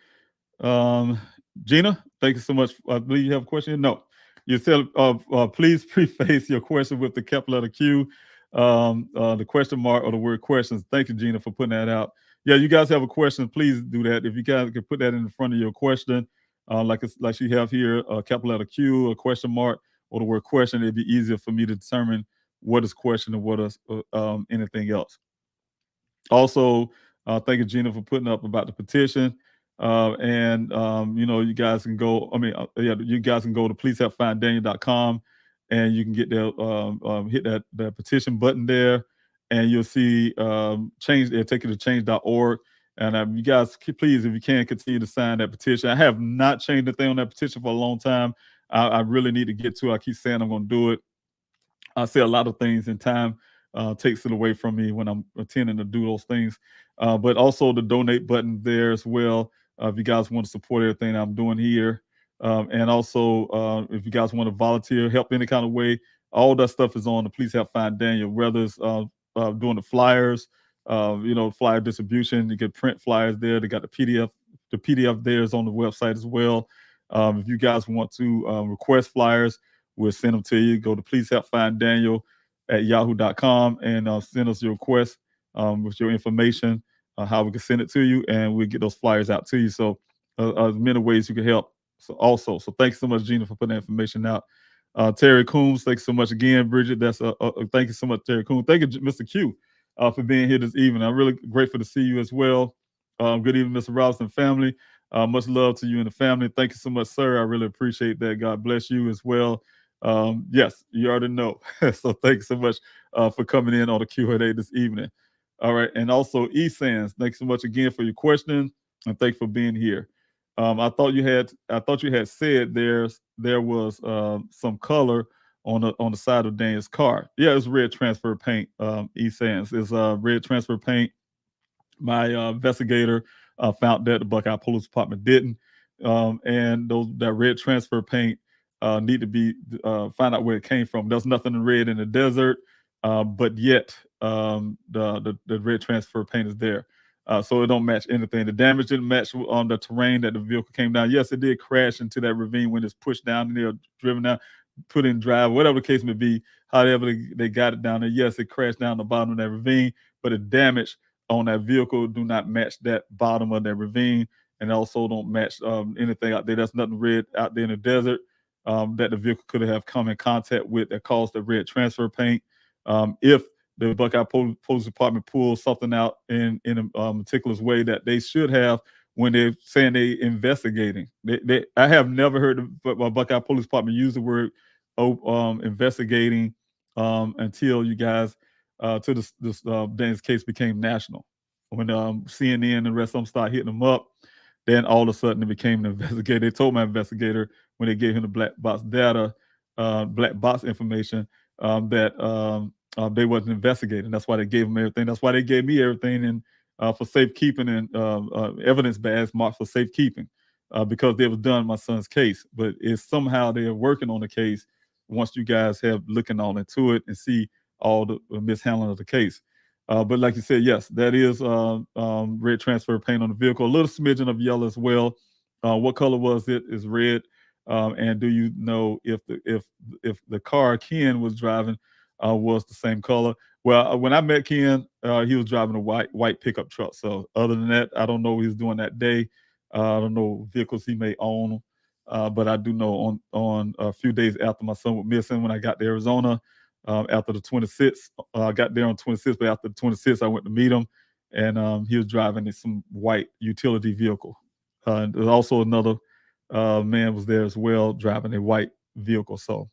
Speaker 1: Gina, thank you so much. I believe you have a question. No, you said please preface your question with the capital letter Q, the question mark, or the word questions. Thank you, Gina, for putting that out. Yeah, you guys have a question, please do that. If you guys can put that in front of your question, like you have here, a capital letter Q, a question mark, or the word question, it'd be easier for me to determine what is question and what is anything else. Also, thank you, Gina, for putting up about the petition. You guys can go. You guys can go to pleasehelpfinddaniel.com, and you can get there. Hit that petition button there, and you'll see change. It'll take you to change.org. And you guys, please, if you can, continue to sign that petition. I have not changed the thing on that petition for a long time. I really need to get to it. I keep saying I'm going to do it. I say a lot of things, and time takes it away from me when I'm attending to do those things. But also the donate button there as well. If you guys want to support everything I'm doing here. And also, if you guys want to volunteer, help any kind of way, all that stuff is on the Please Help Find Daniel, whether it's doing the flyers, flyer distribution. You can print flyers there. They got the PDF. The PDF there is on the website as well. If you guys want to request flyers, we'll send them to you. Go to Please Help Find Daniel at yahoo.com and send us your request with your information, how we can send it to you, and we'll get those flyers out to you. So many ways you can help. So thanks so much, Gina, for putting that information out. Terry Coombs, thanks so much again. Bridget, thank you so much, Terry Coombs. Thank you, Mr. Q, for being here this evening. I'm really grateful to see you as well. Good evening, Mr. Robinson family. Much love to you and the family. Thank you so much, sir. I really appreciate that. God bless you as well. Yes, you already know. So thanks so much for coming in on the Q&A this evening. All right, and also E-Sands, thanks so much again for your question, and thanks for being here. I thought you had said there was some color on the side of Daniel's car. Yeah, it's red transfer paint. E-Sands, it's red transfer paint. My investigator found that the Buckeye Police Department didn't, and that red transfer paint need to be find out where it came from. There's nothing red in the desert, but yet the red transfer paint is there, so it don't match anything. The damage didn't match on the terrain that the vehicle came down. Yes, it did crash into that ravine when it's pushed down in there, driven down, put in drive, whatever the case may be. However they got it down there, yes, it crashed down the bottom of that ravine, but the damage on that vehicle do not match that bottom of that ravine, and also don't match anything out there. There's nothing red out there in the desert that the vehicle could have come in contact with that caused the red transfer paint. If the Buckeye Police Department pulls something out in a meticulous way that they should have when they're saying they investigating, I have never heard the Buckeye Police Department use the word investigating until you guys to this Daniel's case became national. When CNN and the rest of them started hitting them up, then all of a sudden it became an investigator. They told my investigator when they gave him the black box data, black box information, that they wasn't investigating. That's why they gave him everything. That's why they gave me everything and for safekeeping and evidence badge marked for safekeeping because they was done in my son's case. But it's somehow they're working on the case once you guys have looking all into it and see all the mishandling of the case. But like you said, yes, that is red transfer paint on the vehicle. A little smidgen of yellow as well. What color was it? Is red. And do you know if the car Ken was driving was the same color? Well, when I met Ken, he was driving a white pickup truck. So other than that, I don't know what he was doing that day. I don't know vehicles he may own. But I do know on a few days after my son was missing, when I got to Arizona, after the 26th, I got there on 26th, but after the 26th, I went to meet him, and he was driving in some white utility vehicle. And there's also another man was there as well, driving a white vehicle. So,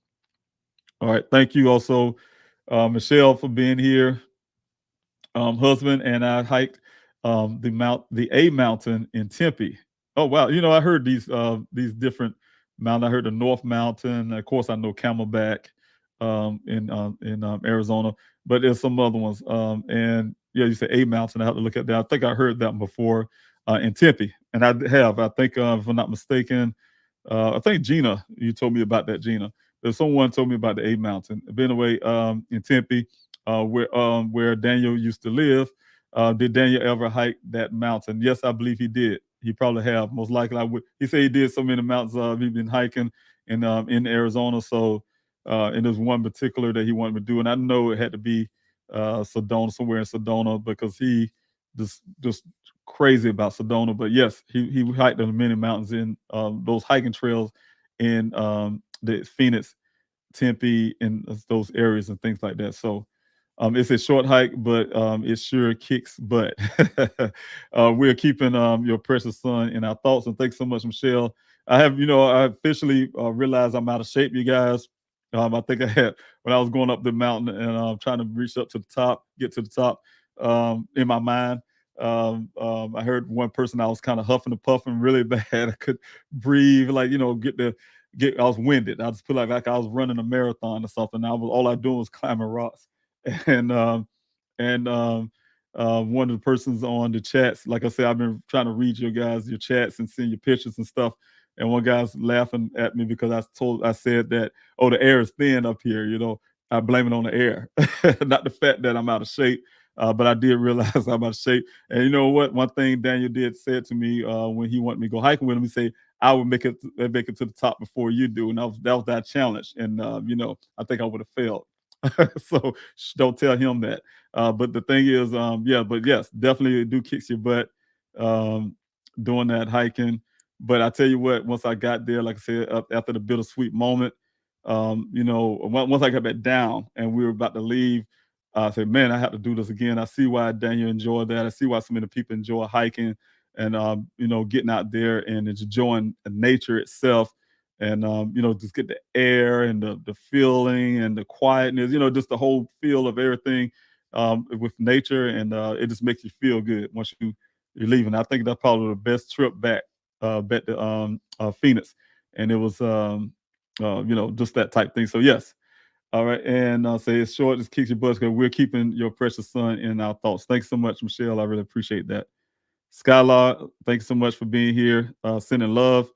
Speaker 1: all right, thank you also, Michelle, for being here. Husband and I hiked the A mountain in Tempe. Oh wow, I heard these different mountains. I heard the North Mountain. Of course, I know Camelback in Arizona, but there's some other ones. And yeah, you said A mountain. I have to look at that. I think I heard that before in Tempe, and I have. I think if I'm not mistaken, I think Gina, you told me about that. Gina, there's someone told me about the A mountain. But anyway, in Tempe, where Daniel used to live. Did Daniel ever hike that mountain? Yes, I believe he did. He probably have. Most likely, I would. He said he did so many mountains. He's been hiking in Arizona. So, and there's one particular that he wanted to do, and I know it had to be Sedona, somewhere in Sedona, because he just crazy about Sedona. But yes, he hiked in many mountains in those hiking trails in the Phoenix, Tempe, and those areas and things like that. So it's a short hike, but it sure kicks butt. We're keeping your precious son in our thoughts, and thanks so much, Michelle. I officially realized I'm out of shape, you guys. I think I had when I was going up the mountain and trying to reach up to the top, get to the top. In my mind, I heard one person I was kind of huffing and puffing really bad. I could breathe, like I was winded. I just feel like I was running a marathon or something. All I doing was climbing rocks. and and one of the persons on the chats, like I said, I've been trying to read your chats and seeing your pictures and stuff. And one guy's laughing at me because I said that, oh, the air is thin up here. I blame it on the air, not the fact that I'm out of shape. But I did realize I'm out of shape. And you know what? One thing Daniel did said to me when he wanted me to go hiking with him, he said, I would make it to the top before you do. And that was that challenge. And, I think I would have failed. So don't tell him that. But the thing is, but yes, definitely do kicks your butt doing that hiking. But I tell you what, once I got there, like I said, up after the bittersweet moment, once I got back down and we were about to leave, I said, man, I have to do this again. I see why Daniel enjoyed that. I see why so many people enjoy hiking and, getting out there and enjoying nature itself and, just get the air and the feeling and the quietness, just the whole feel of everything with nature. And it just makes you feel good once you're leaving. I think that's probably the best trip back to Phoenix. And it was, just that type thing. So, yes. All right. And I'll say it's short, just kicks your butt because we're keeping your precious son in our thoughts. Thanks so much, Michelle. I really appreciate that. Skylar, thanks so much for being here. Sending love.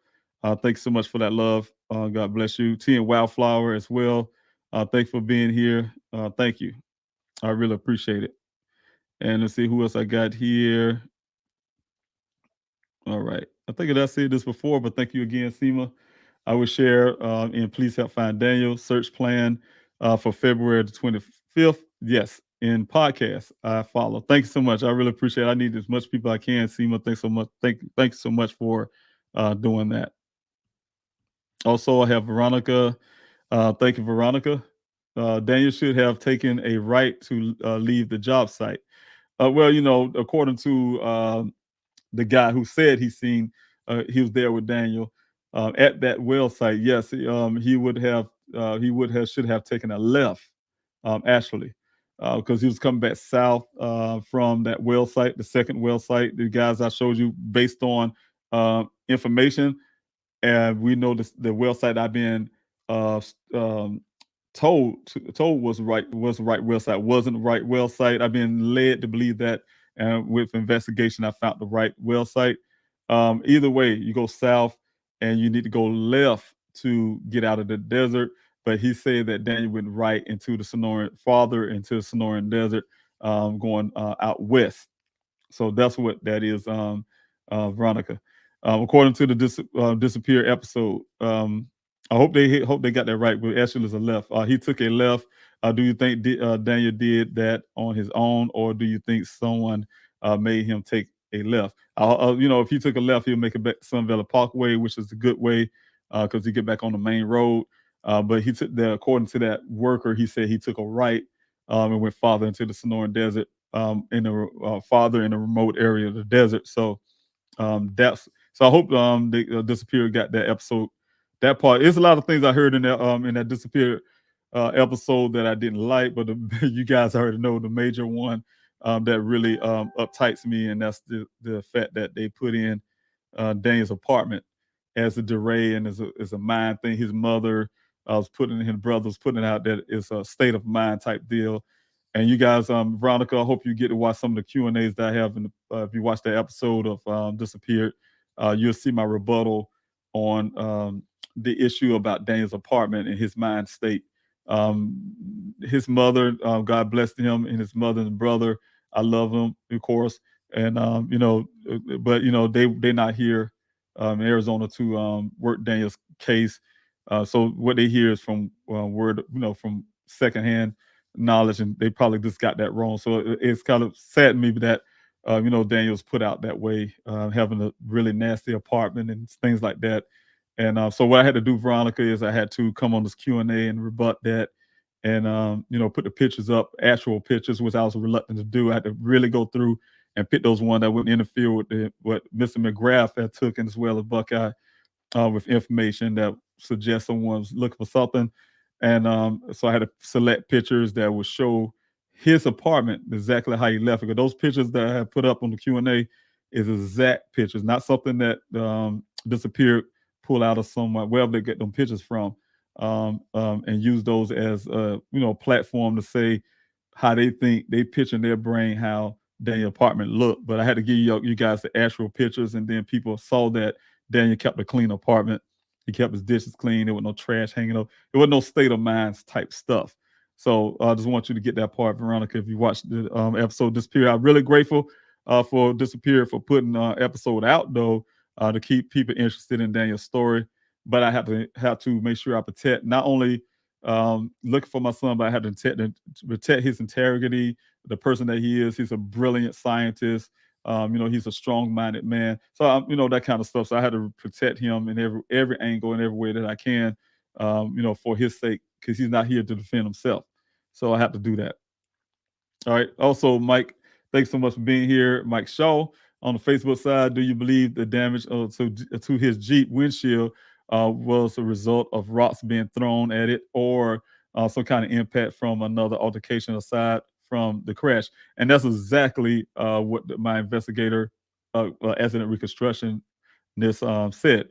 Speaker 1: Thanks so much for that love. God bless you. T and Wildflower as well. Thanks for being here. Thank you. I really appreciate it. And let's see who else I got here. All right. I think I said this before, but thank you again, Seema. I will share in Please Help Find Daniel search plan for February the 25th. Yes, in podcast I follow. Thanks so much. I really appreciate it. I need as much people I can. Seema, thanks so much. Thanks so much for doing that. Also, I have Veronica. Thank you, Veronica. Daniel should have taken a right to leave the job site. According to the guy who said he was there with Daniel at that well site. Yes, he should have taken a left actually because he was coming back south from that well site, the second well site. The guys I showed you based on information, and we know the well site I've been told was the right well site, wasn't the right well site. I've been led to believe that, and with investigation, I found the right well site. Either way, you go south, and you need to go left to get out of the desert. But he said that Daniel went right into the Sonoran Desert, going out west. So that's what that is, Veronica. According to the disappear episode, I hope they got that right. But actually, it's a left. He took a left. Do you think Daniel did that on his own, or do you think someone made him take a left? If he took a left, he'll make it back to Sun Valley Parkway, which is a good way because he get back on the main road. But he took according to that worker, he said he took a right and went farther into the Sonoran Desert, farther in the remote area of the desert. So I hope the disappear got that episode. That part. There's a lot of things I heard in that disappear episode that I didn't like, but you guys already know the major one that really uptights me, and that's the fact that they put in Daniel's apartment as a delay and as a mind thing. His mother was his brother was putting it out that it's a state of mind type deal. And you guys, Veronica, I hope you get to watch some of the Q&As that I have. If you watch that episode of Disappeared, you'll see my rebuttal on the issue about Daniel's apartment and his mind state. His mother, God bless him, and his mother and brother, I love them, of course. And, but, they're not here in Arizona to work Daniel's case. So what they hear is from word, from secondhand knowledge, and they probably just got that wrong. So it's kind of sad to me that Daniel's put out that way, having a really nasty apartment and things like that. And so what I had to do, Veronica, is I had to come on this Q&A and rebut that, and put the pictures up, actual pictures, which I was reluctant to do. I had to really go through and pick those ones that wouldn't interfere with what Mr. McGrath had took, as well as Buckeye, with information that suggests someone's looking for something. And so I had to select pictures that would show his apartment exactly how he left it. Because those pictures that I have put up on the Q&A is exact pictures, not something that disappeared, pull out of somewhere, wherever they get them pictures from, and use those as a platform to say how they think, they picture in their brain how Daniel's apartment looked. But I had to give you guys the actual pictures, and then people saw that Daniel kept a clean apartment. He kept his dishes clean. There was no trash hanging up. There was no state of mind type stuff. So I just want you to get that part, Veronica. If you watched the episode Disappear, I'm really grateful for Disappear for putting episode out, though, to keep people interested in Daniel's story. But I have to make sure I protect not only looking for my son, but I have to protect his integrity, the person that he is. He's a brilliant scientist. He's a strong-minded man. So, that kind of stuff. So I had to protect him in every angle and every way that I can, for his sake, because he's not here to defend himself. So I have to do that. All right. Also, Mike, thanks so much for being here. Mike Shaw on the Facebook side. Do you believe the damage to his Jeep windshield was a result of rocks being thrown at it, or some kind of impact from another altercation aside from the crash? And that's exactly what my investigator, accident reconstructionist, said.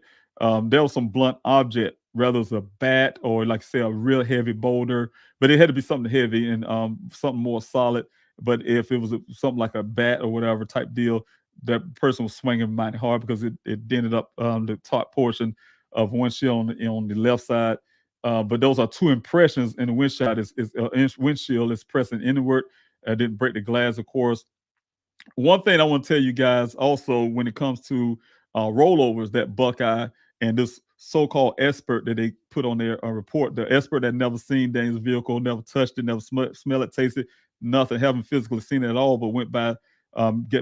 Speaker 1: There was some blunt object, whether it's a bat or, like I say, a real heavy boulder, but it had to be something heavy and something more solid. But if it was something like a bat or whatever type deal, that person was swinging mighty hard, because it dented up the top portion of windshield on the left side. But those are two impressions, and the windshield is pressing inward. Didn't break the glass, of course. One thing I want to tell you guys also, when it comes to rollovers, that Buckeye and this so-called expert that they put on their report, the expert that never seen Daniel's vehicle, never touched it, never smell it, tasted nothing, haven't physically seen it at all, but went by,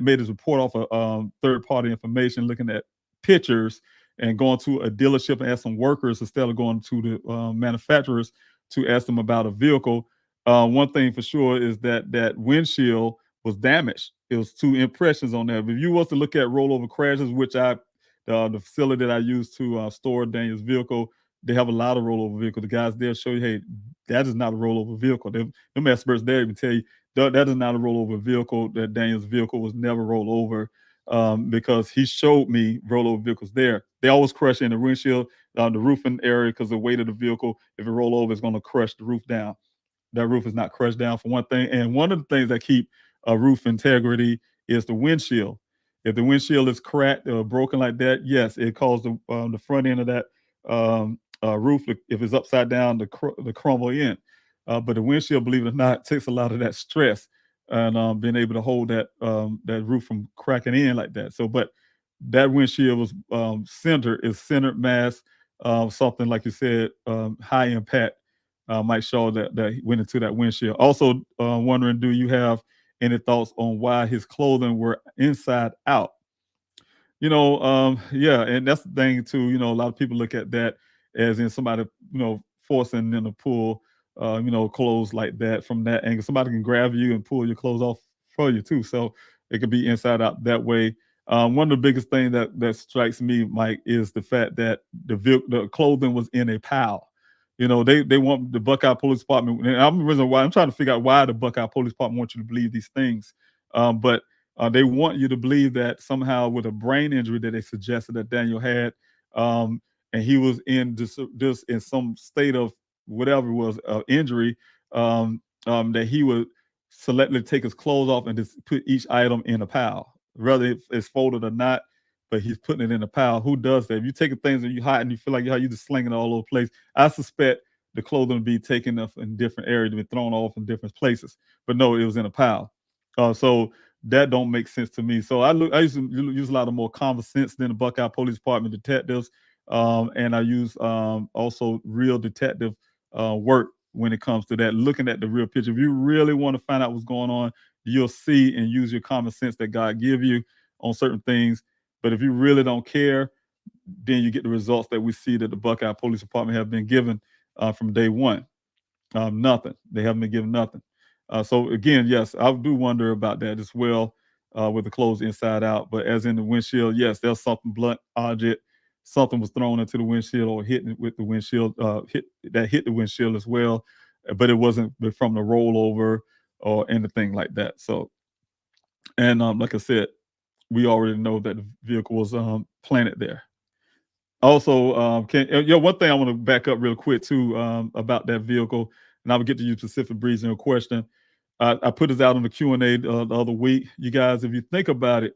Speaker 1: made his report off of third-party information, looking at pictures and going to a dealership and ask some workers instead of going to the manufacturers to ask them about a vehicle. One thing for sure is that windshield was damaged. It was two impressions on there. But if you was to look at rollover crashes, which the facility that I use to store Daniel's vehicle, they have a lot of rollover vehicles. The guys there show you, hey, that is not a rollover vehicle. Them experts there even tell you that is not a rollover vehicle. That Daniel's vehicle was never rolled over, because he showed me rollover vehicles there. They always crush in the windshield, the roofing area, because the weight of the vehicle, if it roll over, it's going to crush the roof down. That roof is not crushed down, for one thing. And one of the things that keep roof integrity is the windshield. If the windshield is cracked or broken like that, yes, it caused the front end of that roof, if it's upside down, to crumble in. But the windshield, believe it or not, takes a lot of that stress and being able to hold that roof from cracking in like that. So, but that windshield was centered mass, something like you said, high impact. Mike Shaw that went into that windshield. Also, wondering, do you have any thoughts on why his clothing were inside out? Yeah, and that's the thing too. A lot of people look at that as in somebody, forcing them to pull, clothes like that from that angle. Somebody can grab you and pull your clothes off for you too. So it could be inside out that way. One of the biggest things that strikes me, Mike, is the fact that the clothing was in a pile. They want the Buckeye Police Department, and I'm trying to figure out why the Buckeye Police Department wants you to believe these things. But they want you to believe that somehow, with a brain injury that they suggested that Daniel had, and he was in this in some state of whatever it was, injury, that he would selectively take his clothes off and just put each item in a pile, whether it's folded or not. But he's putting it in a pile. Who does that? If you take things and you hide and you feel like you just slinging it all over the place, I suspect the clothing would be taken up in different areas, to be thrown off in different places. But no, it was in a pile. So that don't make sense to me. So I used to use a lot of more common sense than the Buckeye Police Department detectives, and I use also real detective work when it comes to that, looking at the real picture. If you really want to find out what's going on, you'll see and use your common sense that God give you on certain things. But if you really don't care, then you get the results that we see that the Buckeye Police Department have been given from day one. Nothing. They haven't been given nothing. So again, yes, I do wonder about that as well, with the clothes inside out. But as in the windshield, yes, there's something blunt object. Something was thrown into the windshield or hit with the windshield, hit the windshield as well. But it wasn't from the rollover or anything like that. So, and like I said, we already know that the vehicle was planted there. Also, one thing I want to back up real quick too, about that vehicle, and I will get to you specific, Breeze, in your question. I put this out on the Q&A the other week. You guys, if you think about it,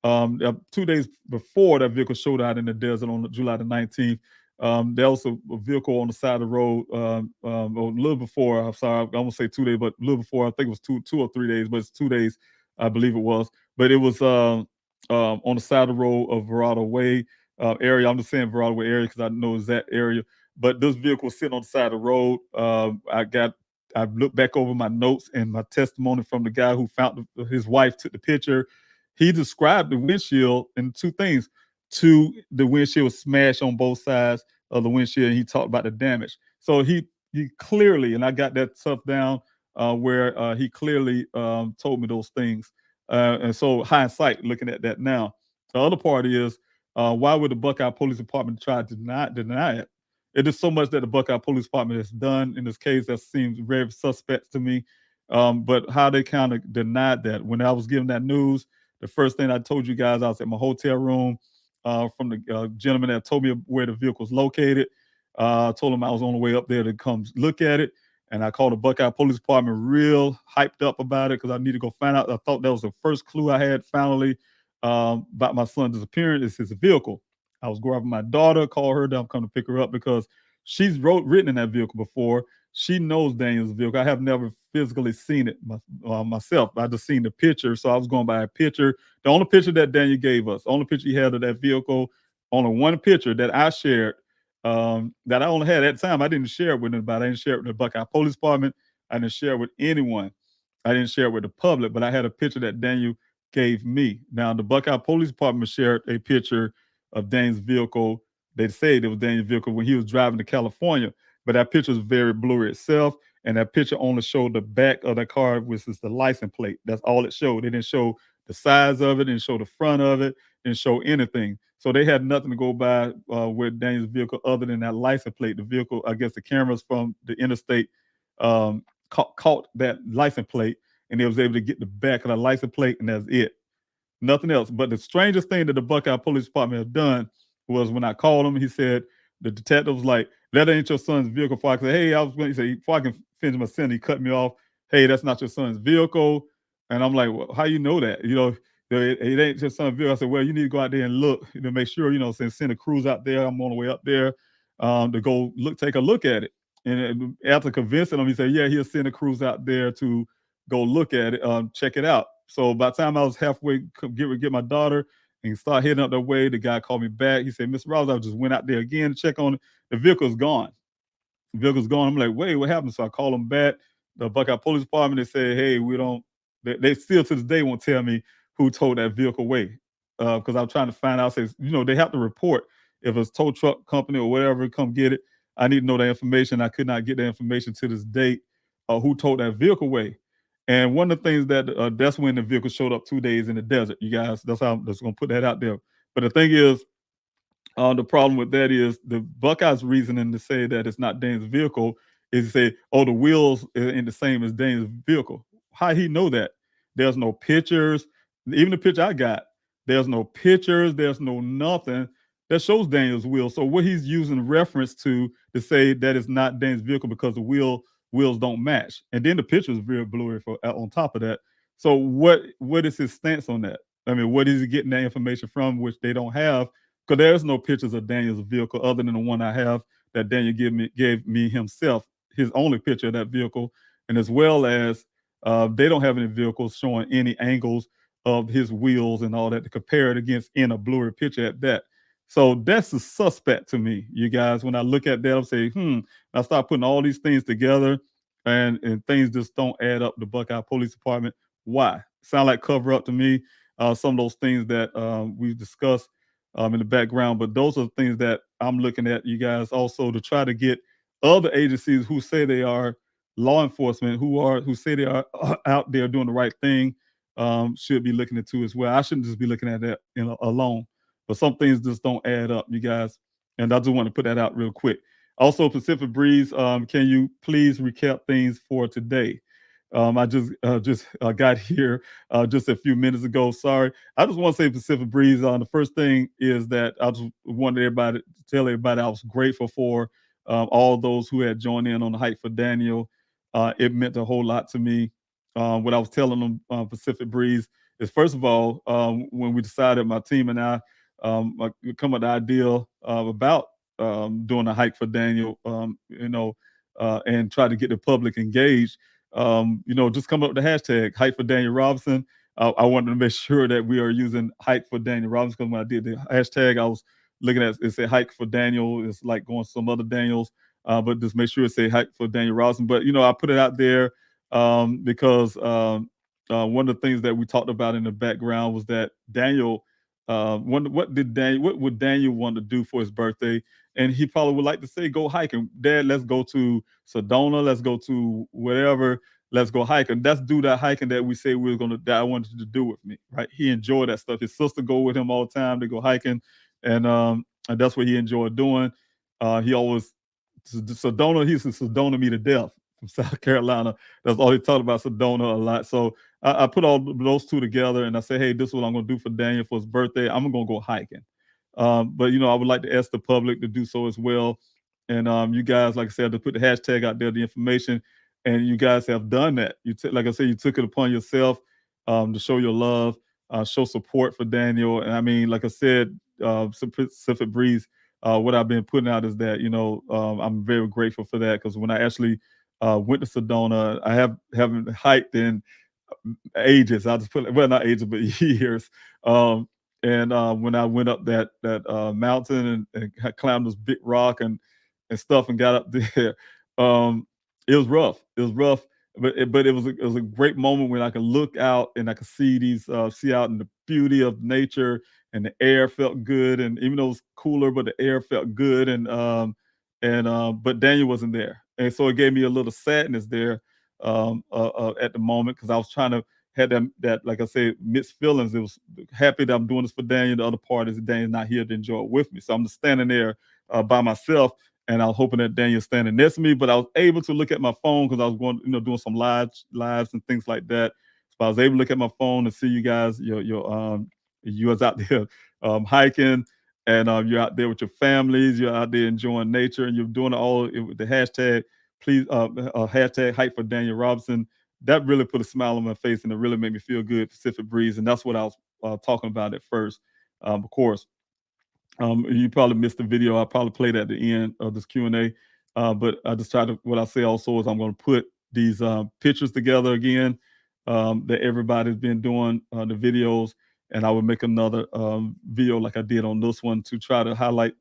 Speaker 1: 2 days before that vehicle showed out in the desert on July the 19th, there was a vehicle on the side of the road, a little before. I'm sorry, I won't say 2 days, but a little before. I think it was two or 3 days, but it's 2 days, I believe it was. But it was on the side of the road of Verado Way area. I'm just saying Verado Way area because I know that area. But this vehicle was sitting on the side of the road. I looked back over my notes and my testimony from the guy who found his wife took the picture. He described the windshield in two things. The windshield was smashed on both sides of the windshield, and he talked about the damage. So he clearly, and I got that stuff down where he clearly told me those things. And so hindsight, looking at that now. The other part is, why would the Buckeye Police Department try to deny it? It is so much that the Buckeye Police Department has done in this case that seems very suspect to me. But how they kind of denied that. When I was given that news, the first thing I told you guys, I was at my hotel room from the gentleman that told me where the vehicle was located. I told him I was on the way up there to come look at it. And I called the Buckeye Police Department real hyped up about it because I need to go find out. I thought that was the first clue I had finally about my son's disappearance is his vehicle. I was grabbing my daughter, call her down, come to pick her up because she's ridden in that vehicle before. She knows Daniel's vehicle. I have never physically seen it myself. I just seen the picture, so I was going by a picture. The only picture that Daniel gave us, the only picture he had of that vehicle, only one picture that I shared, that I only had at the time. I didn't share it with anybody. I didn't share it with the Buckeye Police Department. I didn't share it with anyone. I didn't share it with the public, but I had a picture that Daniel gave me. Now, the Buckeye Police Department shared a picture of Daniel's vehicle. They said it was Daniel's vehicle when he was driving to California, but that picture was very blurry itself, and that picture only showed the back of the car, which is the license plate. That's all it showed. It didn't show the size of it, didn't show the front of it, didn't show anything. So they had nothing to go by with Daniel's vehicle other than that license plate. The vehicle, I guess the cameras from the interstate caught that license plate, and they was able to get the back of the license plate, and that's it. Nothing else. But the strangest thing that the Buckeye Police Department have done was when I called him, he said, the detective was like, that ain't your son's vehicle. Before I said, hey, I was going to say, before I can finish my sentence, he cut me off. Hey, that's not your son's vehicle. And I'm like, well, how you know that? You know, it ain't your son's vehicle. I said, well, you need to go out there and look to make sure, send a crews out there. I'm on the way up there to go take a look at it. And after convincing him, he said, yeah, he'll send a crews out there to go look at it, check it out. So by the time I was halfway get my daughter and start heading up that way, the guy called me back. He said, Mr. Rouse, I just went out there again to check on it. The vehicle's gone. The vehicle's gone. I'm like, wait, what happened? So I called them back. The Buckeye Police Department, they said, hey, they still to this day won't tell me who towed that vehicle away. Because I'm trying to find out, they have to report if it's a tow truck company or whatever, come get it. I need to know that information. I could not get that information to this date, who towed that vehicle away. And one of the things that's when the vehicle showed up 2 days in the desert, you guys. That's how I'm just going to put that out there. But the thing is, the problem with that is the Buckeyes' reasoning to say that it's not Dane's vehicle is to say, oh, the wheels ain't the same as Dane's vehicle. How he know that? There's no pictures. Even the picture I got, there's no pictures. There's no nothing that shows Daniel's wheel. So what he's using reference to say that it's not Dane's vehicle because the wheels don't match. And then the picture is very blurry on top of that. So what is his stance on that? I mean, what is he getting that information from, which they don't have? Because there's no pictures of Daniel's vehicle other than the one I have that Daniel gave me himself, his only picture of that vehicle. And as well as they don't have any vehicles showing any angles of his wheels and all that to compare it against in a blurry picture at that. So that's a suspect to me, you guys. When I look at that, I'm saying, I start putting all these things together and things just don't add up. The Buckeye Police Department why? Sound like cover up to me. Some of those things that we've discussed in the background, but those are things that I'm looking at, you guys, also to try to get other agencies who say they are law enforcement, who say they are out there doing the right thing, should be looking into as well. I shouldn't just be looking at that alone, but some things just don't add up, you guys. And I just want to put that out real quick. Also, Pacific Breeze, can you please recap things for today? I just got here just a few minutes ago. Sorry. I just want to say Pacific Breeze. The first thing is that I just wanted everybody to tell everybody I was grateful for all those who had joined in on the Hike for Daniel. It meant a whole lot to me. What I was telling them, Pacific Breeze, is first of all, when we decided, my team and I, come up with the idea about doing a Hike for Daniel, and try to get the public engaged. Just come up with the hashtag Hike for Daniel Robinson. I wanted to make sure that we are using Hike for Daniel Robinson, because when I did the hashtag, I was looking at it said Hike for Daniel. It's like going some other Daniels, but just make sure it say Hike for Daniel Robinson. But I put it out there because one of the things that we talked about in the background was that Daniel. What would Daniel want to do for his birthday? And he probably would like to say, go hiking. Dad, let's go to Sedona. Let's go to whatever. Let's go hiking. Let's do that hiking that we say we were going to, that I wanted to do with me, right? He enjoyed that stuff. His sister go with him all the time to go hiking. And that's what he enjoyed doing. He always, Sedona, he used to Sedona me to death from South Carolina. That's all he talked about, Sedona a lot. So I put all those two together and I said, hey, this is what I'm going to do for Daniel for his birthday. I'm going to go hiking. But I would like to ask the public to do so as well. And you guys, like I said, to put the hashtag out there, the information, and you guys have done that. Like I said, you took it upon yourself to show your love, show support for Daniel. And I mean, like I said, Pacific Breeze, what I've been putting out is that, I'm very grateful for that, because when I actually went to Sedona, I haven't hiked in ages. I just put, well, not ages, but years. And when I went up that mountain and climbed this big rock and stuff and got up there, it was rough. It was rough, but it was a great moment when I could look out and I could see see out in the beauty of nature, and the air felt good. And even though it was cooler, but the air felt good. But Daniel wasn't there, and so it gave me a little sadness there at the moment, because I was trying to had that like I said, mixed feelings. It was happy that I'm doing this for Daniel. The other part is Daniel's not here to enjoy it with me, so I'm just standing there by myself. And I was hoping that Daniel's standing next to me, but I was able to look at my phone because I was going, doing some lives and things like that. So I was able to look at my phone and see you guys, you was out there hiking, and you're out there with your families. You're out there enjoying nature, and you're doing it all with the hashtag. Please, hashtag Hike for Daniel Robinson. That really put a smile on my face, and it really made me feel good. Pacific Breeze, and that's what I was talking about at first. Of course. You probably missed the video. I'll probably play that at the end of this Q&A. But I just try to, what I say also is I'm going to put these pictures together again that everybody's been doing, the videos, and I will make another video like I did on this one to try to highlight.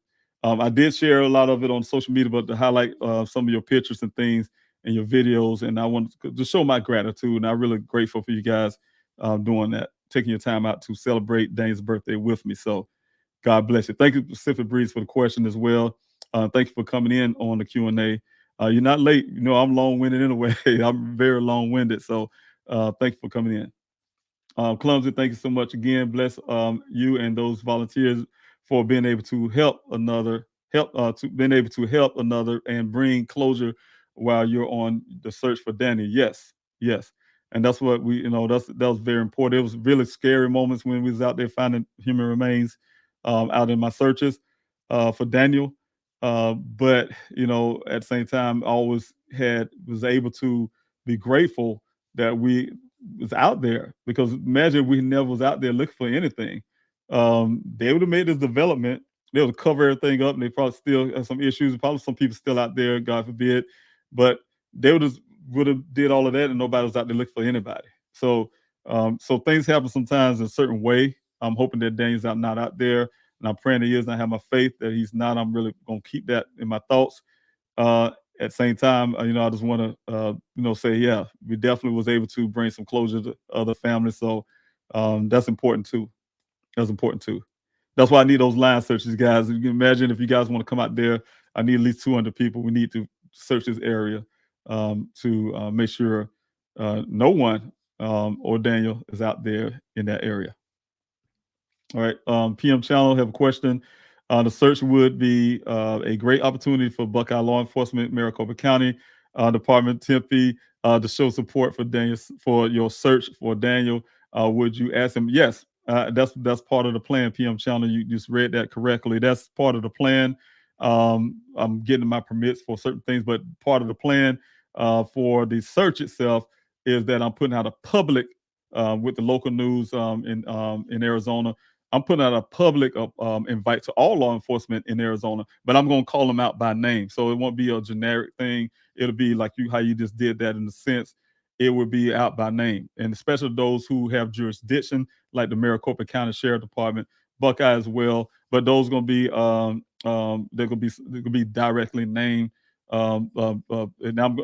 Speaker 1: I did share a lot of it on social media, but to highlight some of your pictures and things and your videos. And I want to show my gratitude, and I'm really grateful for you guys doing that, taking your time out to celebrate Dane's birthday with me. So God bless you. Thank you, Pacific Breeze, for the question as well. Thank you for coming in on the Q&A. You're not late. I'm long-winded anyway. I'm very long-winded. So thank you for coming in. Clumsy, thank you so much again. Bless you and those volunteers for being able to help another and bring closure while you're on the search for Danny. Yes. And that's what that was very important. It was really scary moments when we was out there finding human remains out in my searches for Daniel. But at the same time, I always was able to be grateful that we was out there, because imagine we never was out there looking for anything. They would have made this development. They would cover everything up, and they probably still have some issues. Probably some people still out there, God forbid. But they would have did all of that, and nobody was out there looking for anybody. So things happen sometimes in a certain way. I'm hoping that Daniel's not out there, and I'm praying he is. And I have my faith that he's not. I'm really going to keep that in my thoughts. at the same time, I just want to, say, yeah, we definitely was able to bring some closure to other families. So that's important too. That's important too. That's why I need those line searches, guys. You can imagine if you guys want to come out there, I need at least 200 people. We need to search this area to make sure no one or Daniel is out there in that area. All right. PM Channel have a question. The search would be a great opportunity for Buckeye law enforcement, Maricopa County Department, Tempe, to show support for Daniel for your search for Daniel. Would you ask him? Yes, that's part of the plan. PM Channel, you just read that correctly. That's part of the plan. I'm getting my permits for certain things, but part of the plan for the search itself is that I'm putting out a public with the local news in Arizona. I'm putting out a public invite to all law enforcement in Arizona, but I'm going to call them out by name. So it won't be a generic thing. It'll be like how you just did that in a sense. It would be out by name, and especially those who have jurisdiction, like the Maricopa County Sheriff Department, Buckeye as well. But those going to be they're going to be directly named. And I'm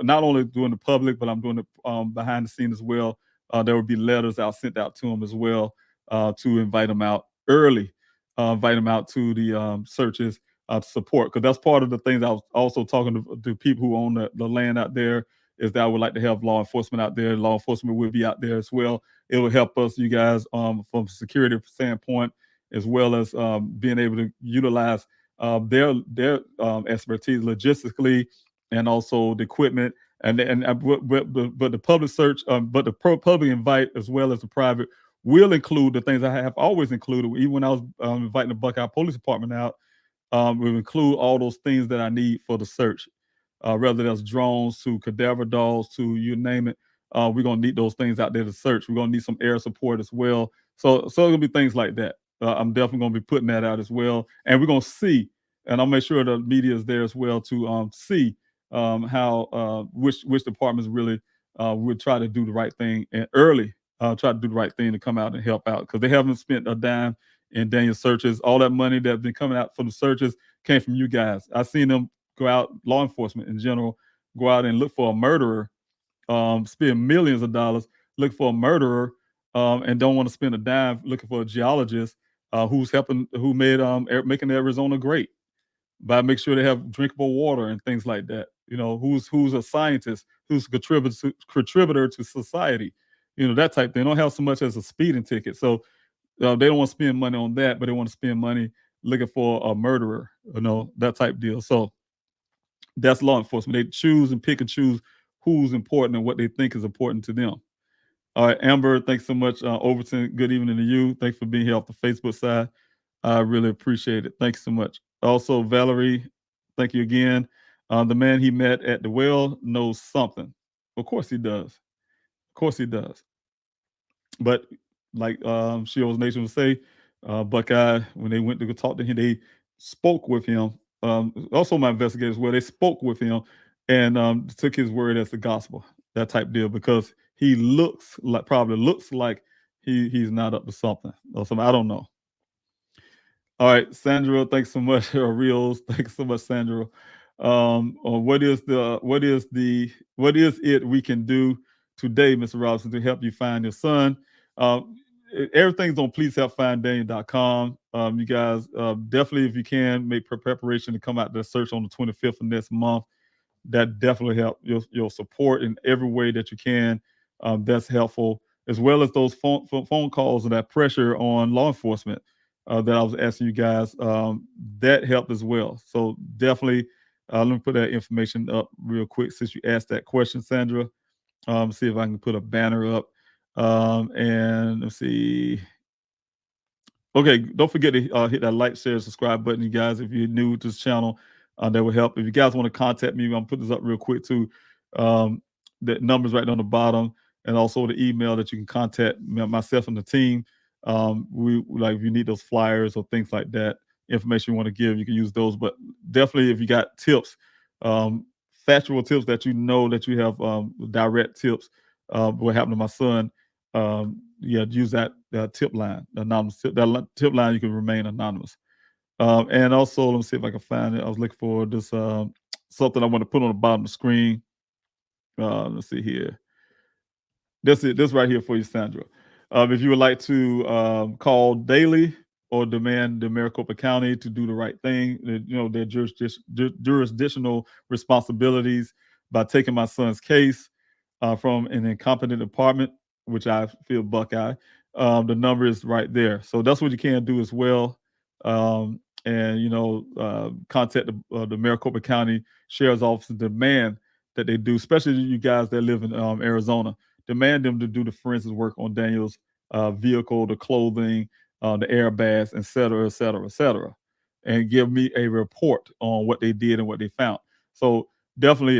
Speaker 1: not only doing the public, but I'm doing it behind the scenes as well. There will be letters sent out to them as well to invite them out early, invite them out to the searches support, because that's part of the things I was also talking to people who own the land out there, is that I would like to have law enforcement out there. Law enforcement will be out there as well. It will help us, you guys, from a security standpoint, as well as being able to utilize their expertise logistically, and also the equipment, but the public search, but the public invite as well as the private will include the things I have always included. Even when I was inviting the Buckeye Police Department out, we'll include all those things that I need for the search, whether that's drones to cadaver dogs to you name it. We're gonna need those things out there to search. We're gonna need some air support as well. So it's gonna be things like that. I'm definitely gonna be putting that out as well, and we're gonna see, and I'll make sure the media is there as well to see how which departments really would try to do the right thing and early. Try to do the right thing to come out and help out, because they haven't spent a dime in Daniel's searches. All that money that's been coming out for the searches came from you guys. I've seen them go out, law enforcement in general, go out and look for a murderer, spend millions of dollars, look for a murderer, and don't want to spend a dime looking for a geologist who's making Arizona great by make sure they have drinkable water and things like that. Who's a scientist, who's a contributor to society, that type thing. They don't have so much as a speeding ticket. So they don't want to spend money on that, but they want to spend money looking for a murderer, that type deal. So that's law enforcement. They choose and pick and choose who's important and what they think is important to them. All right, Amber, thanks so much. Overton, good evening to you. Thanks for being here off the Facebook side. I really appreciate it. Thanks so much. Also, Valerie, thank you again. The man he met at the well knows something. Of course he does. Of course he does. But like Shields Nation would say, Buckeye, when they went to go talk to him, they spoke with him. Also, my investigators, they spoke with him and took his word as the gospel, that type deal, because he probably looks like he's not up to something or something. I don't know. All right, Sandra, thanks so much. Reels, thanks so much, Sandra. What is it we can do today, Mr. Robinson, to help you find your son? Everything's on pleasehelpfinddaniel.com. You guys definitely, if you can, make preparation to come out to the search on the 25th of next month. That definitely help your support in every way that you can. That's helpful, as well as those phone calls and that pressure on law enforcement that I was asking you guys. That helped as well. So definitely, let me put that information up real quick since you asked that question, Sandra. See if I can put a banner up. And let's see. Okay, don't forget to hit that like, share, subscribe button, you guys. If you're new to this channel, that will help. If you guys want to contact me, I'm gonna put this up real quick too. The number's right on the bottom, and also the email that you can contact myself and the team. If you need those flyers or things like that, information you want to give, you can use those. But definitely, if you got tips, factual tips that that you have direct tips, what happened to my son, use that tip line, anonymous tip. That tip line, you can remain anonymous. And also, let me see if I can find it. I was looking for this
Speaker 5: something I want to put on the bottom of the screen. Let's see here. That's it. This right here for you, Sandra. If you would like to call daily or demand the Maricopa County to do the right thing, their jurisdictional responsibilities by taking my son's case from an incompetent department, which I feel Buckeye. The number is right there. So that's what you can do as well. Contact the Maricopa County Sheriff's Office and demand that they do, especially you guys that live in Arizona, demand them to do the forensic work on Daniel's vehicle, the clothing, the airbags, et cetera, et cetera, et cetera, and give me a report on what they did and what they found. So definitely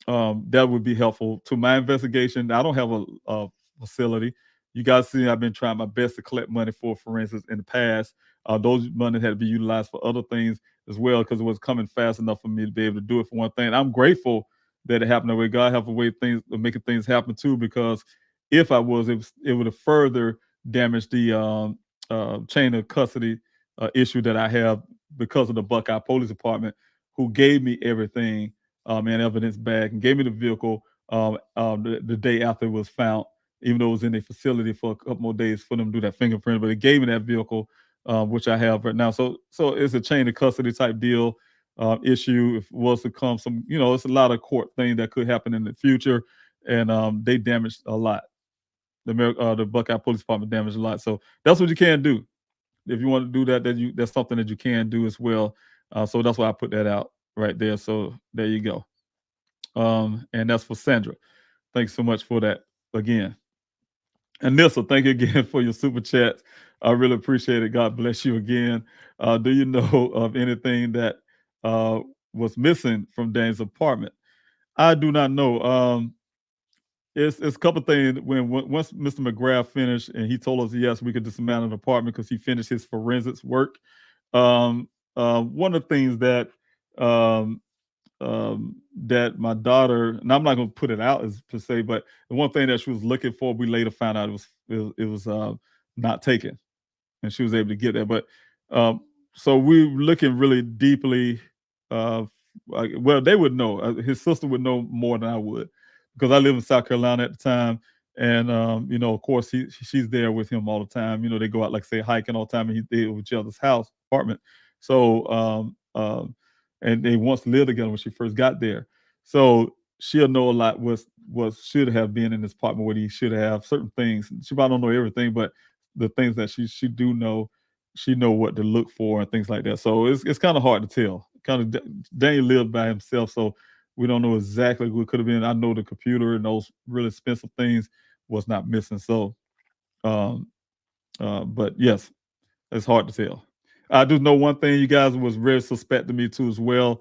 Speaker 5: that would be helpful to my investigation. I don't have a facility. You guys see, I've been trying my best to collect money for forensics in the past. Those money had to be utilized for other things as well because it was coming fast enough for me to be able to do it for one thing. I'm grateful that it happened that way. God have a way of making things happen too, because if I was, it would have further damaged the chain of custody issue that I have because of the Buckeye Police Department, who gave me everything and evidence back and gave me the vehicle the day after it was found, even though it was in a facility for a couple more days for them to do that fingerprint. But it gave me that vehicle, which I have right now. So it's a chain of custody type deal. Issue if it was to come some, it's a lot of court thing that could happen in the future, and they damaged a lot. The Buckeye Police Department damaged a lot, so that's what you can do. If you want to do that, that's something that you can do as well. So that's why I put that out right there. So there you go. And that's for Sandra. Thanks so much for that again. And Nissa, thank you again for your super chat. I really appreciate it. God bless you again. Do you know of anything that was missing from Dane's apartment? I do not know. It's a couple things. Once Mr. McGrath finished and he told us yes, we could dismantle an apartment because he finished his forensics work. One of the things that that my daughter, and I'm not going to put it out as per se, but the one thing that she was looking for, we later found out it was not taken, and she was able to get that. But so we're looking really deeply. Well, they would know. His sister would know more than I would, because I live in South Carolina at the time, and of course, she's there with him all the time. They go out, like say, hiking all the time, and he's there with each other's apartment. So and they once lived together when she first got there. So she'll know a lot what should have been in this apartment, what he should have, certain things. She probably don't know everything, but the things that she do know, she know what to look for and things like that. So it's kind of hard to tell. Daniel lived by himself, so we don't know exactly what could have been. I know the computer and those really expensive things was not missing. So, but yes, it's hard to tell. I do know one thing, you guys, was very suspect to me too as well,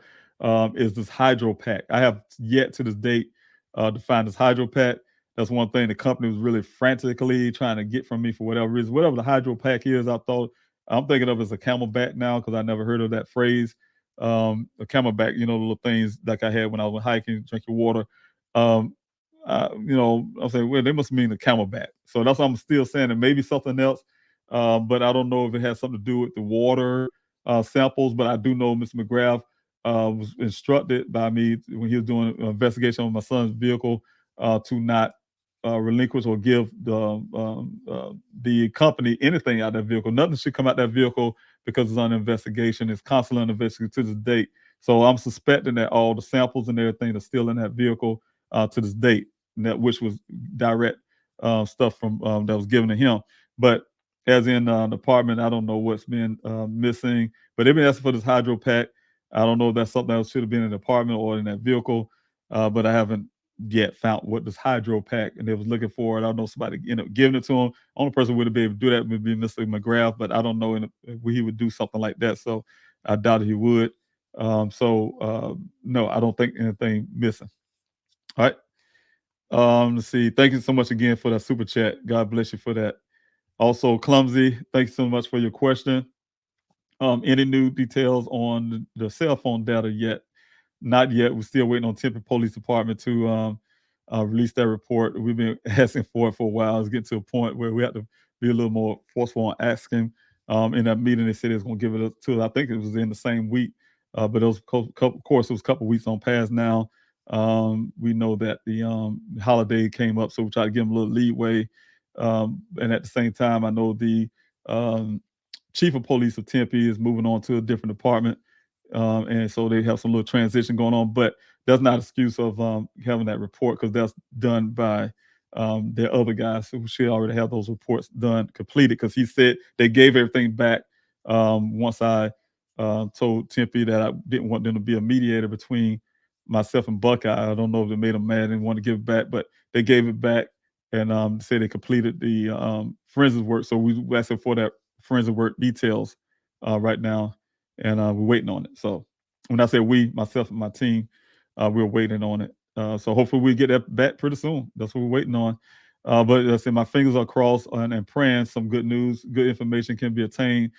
Speaker 5: is this hydro pack. I have yet to this date to find this hydro pack. That's one thing the company was really frantically trying to get from me for whatever reason. Whatever the hydro pack is, I'm thinking of it as a Camelback now, because I never heard of that phrase. A Camelback, the little things like I had when I was hiking, drinking water. I'm saying, well, they must mean the Camelback. So that's what I'm still saying, and maybe something else. But I don't know if it has something to do with the water samples. But I do know Mr. McGrath was instructed by me when he was doing an investigation on my son's vehicle to not relinquish or give the company anything out of that vehicle. Nothing should come out that vehicle because it's under investigation. It's constantly under investigation to this date. So I'm suspecting that all the samples and everything are still in that vehicle to this date, which was direct stuff from that was given to him. But as in the apartment, I don't know what's been missing. But they've been asking for this hydro pack. I don't know if that's something that should have been in the apartment or in that vehicle, but I haven't yet found what this hydro pack, and they was looking for it. I don't know, somebody giving it to him. Only person who would be able to do that would be Mr. McGrath, but I don't know if he would do something like that. So I doubt he would. No, I don't think anything missing. All right. Let's see. Thank you so much again for that super chat. God bless you for that. Also, Clumsy, thanks so much for your question. Any new details on the cell phone data yet? Not yet. We're still waiting on Tempe Police Department to release that report. We've been asking for it for a while. It's getting to a point where we have to be a little more forceful on asking. In that meeting, they said they was going to give it to us. I think it was in the same week But it was, of course, it was a couple weeks on past now. We know that the holiday came up, so we try to give them a little leeway. And at the same time, I know the chief of police of Tempe is moving on to a different department. And so they have some little transition going on, but that's not an excuse of having that report, because that's done by their other guys who should already have those reports done, completed, because he said they gave everything back once I told Tempe that I didn't want them to be a mediator between myself and Buckeye. I don't know if they made them mad and want to give it back, but they gave it back and said they completed the forensic work. So we asking for that forensic work details right now, and we're waiting on it. So when I say we, myself and my team, we're waiting on it. So hopefully we get that back pretty soon. That's what we're waiting on. But I say my fingers are crossed and praying some good news, good information can be attained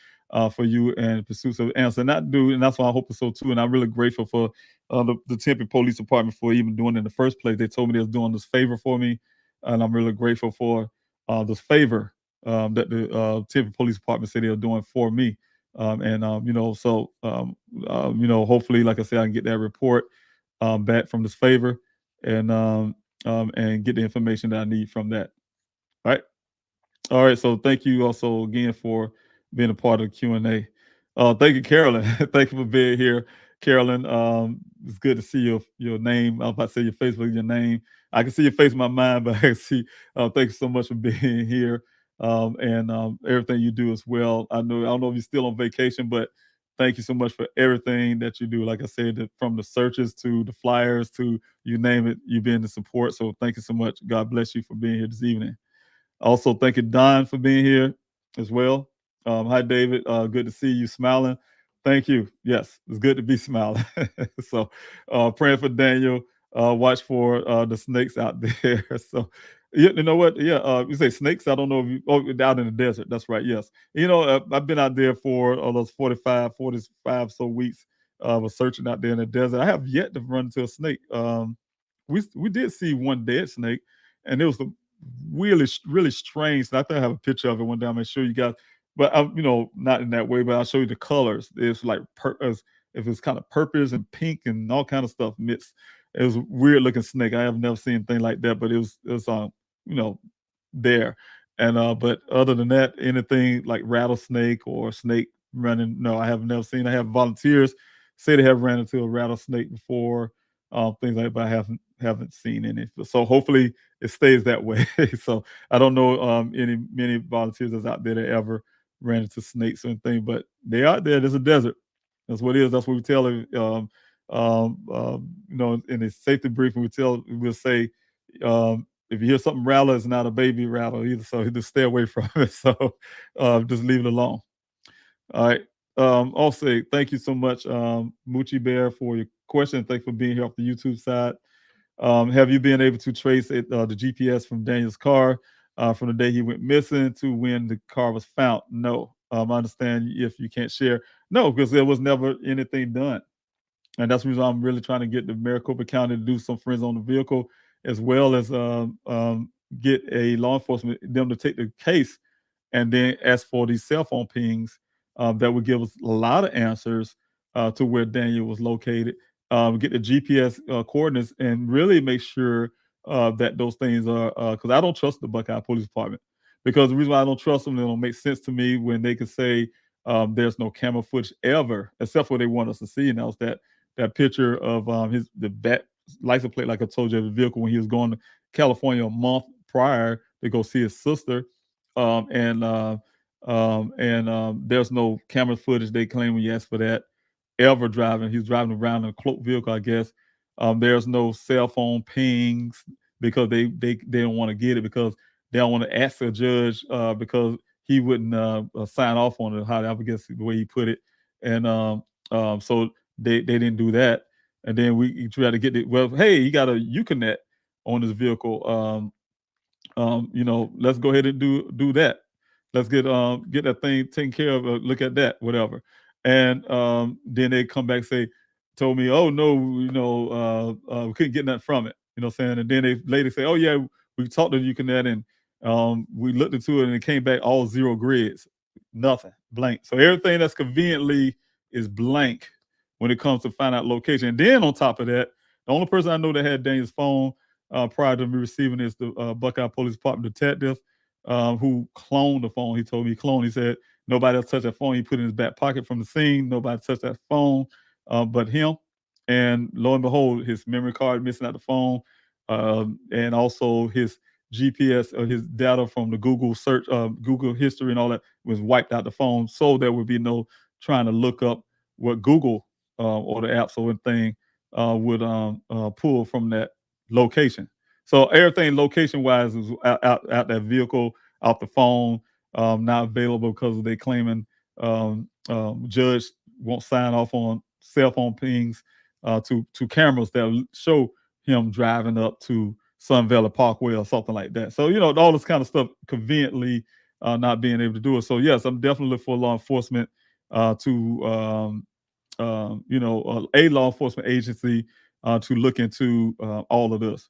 Speaker 5: for you and pursuits of answer. And that's why I hope so too. And I'm really grateful for the Tempe Police Department for even doing it in the first place. They told me they was doing this favor for me, and I'm really grateful for this favor that the Tempe Police Department said they were doing for me. So hopefully, like I said, I can get that report back from this favor and get the information that I need from that. All right. So thank you also again for being a part of the Q&A. Thank you, Carolyn. Thank you for being here, Carolyn. It's good to see your name. I was about to say your Facebook, your name. I can see your face in my mind, but I can see. Thank you so much for being here and everything you do as well. I don't know if you're still on vacation, but thank you so much for everything that you do. Like I said, from the searches to the flyers to you name it, you being the support. So thank you so much. God bless you for being here this evening. Also, thank you, Don, for being here as well. Hi, David. Good to see you smiling. Thank you. Yes, it's good to be smiling. So, praying for Daniel. Watch for the snakes out there. So, you know what? Yeah, you say snakes. I don't know if you out in the desert. That's right. Yes. I've been out there for those 45 so weeks. Was searching out there in the desert. I have yet to run into a snake. We did see one dead snake, and it was really strange. And I think I have a picture of it one day. I'm gonna show you guys, but not in that way. But I'll show you the colors. It's like if it's kind of purple and pink and all kind of stuff mixed. It was a weird looking snake. I have never seen anything like that. But it was there. And but other than that, anything like rattlesnake or snake running, no, I have never seen. I have volunteers say they have ran into a rattlesnake before, things like that, but I haven't seen any. So hopefully it stays that way. So I don't know many volunteers that's out there that ever ran into snakes or anything, but they out there. There's a desert. That's what it is. That's what we tell them. In a safety briefing, we'll say, if you hear something rattle, it's not a baby rattle either. So just stay away from it. So just leave it alone. All right. Also, thank you so much, Moochie Bear, for your question. Thanks for being here off the YouTube side. Have you been able to trace the GPS from Daniel's car from the day he went missing to when the car was found? No. I understand if you can't share. No, because there was never anything done. And that's the reason I'm really trying to get the Maricopa County to do some forensics on the vehicle, as well as get a law enforcement, them to take the case and then ask for these cell phone pings that would give us a lot of answers to where Daniel was located. Get the GPS coordinates and really make sure that those things are, because I don't trust the Buckeye Police Department, because the reason why I don't trust them, it don't make sense to me when they could say there's no camera footage ever, except for they want us to see. And that was that picture of the back license plate, like I told you, of the vehicle when he was going to California a month prior to go see his sister. There's no camera footage, they claim, when you ask for that, ever driving. He's driving around in a cloaked vehicle, I guess. There's no cell phone pings because they don't want to get it, because they don't want to ask a judge because he wouldn't sign off on it, how I guess the way he put it. And so they didn't do that. And then we tried to get it. Well, hey, he got a Uconnect on his vehicle. Let's go ahead and do that. Let's get that thing taken care of. Look at that, whatever. And then they come back told me, oh no, we couldn't get nothing from it. You know what I'm saying? And then they later say, oh yeah, we talked to Uconnect and we looked into it and it came back all 0 grids, nothing, blank. So everything that's conveniently is blank when it comes to find out location. And then on top of that, the only person I know that had Daniel's phone prior to me receiving is the Buckeye Police Department detective who cloned the phone. He told me he cloned. He said nobody else touched that phone. He put it in his back pocket from the scene. Nobody touched that phone but him. And lo and behold, his memory card missing out the phone, and also his GPS or his data from the Google search, Google history and all that was wiped out the phone. So there would be no trying to look up what Google or the apps or anything would pull from that location. So everything location-wise is out that vehicle, out the phone, not available because they claiming judge won't sign off on cell phone pings to cameras that show him driving up to Sun Valley Parkway or something like that. So, all this kind of stuff conveniently not being able to do it. So, yes, I'm definitely looking for law enforcement to a law enforcement agency to look into all of this.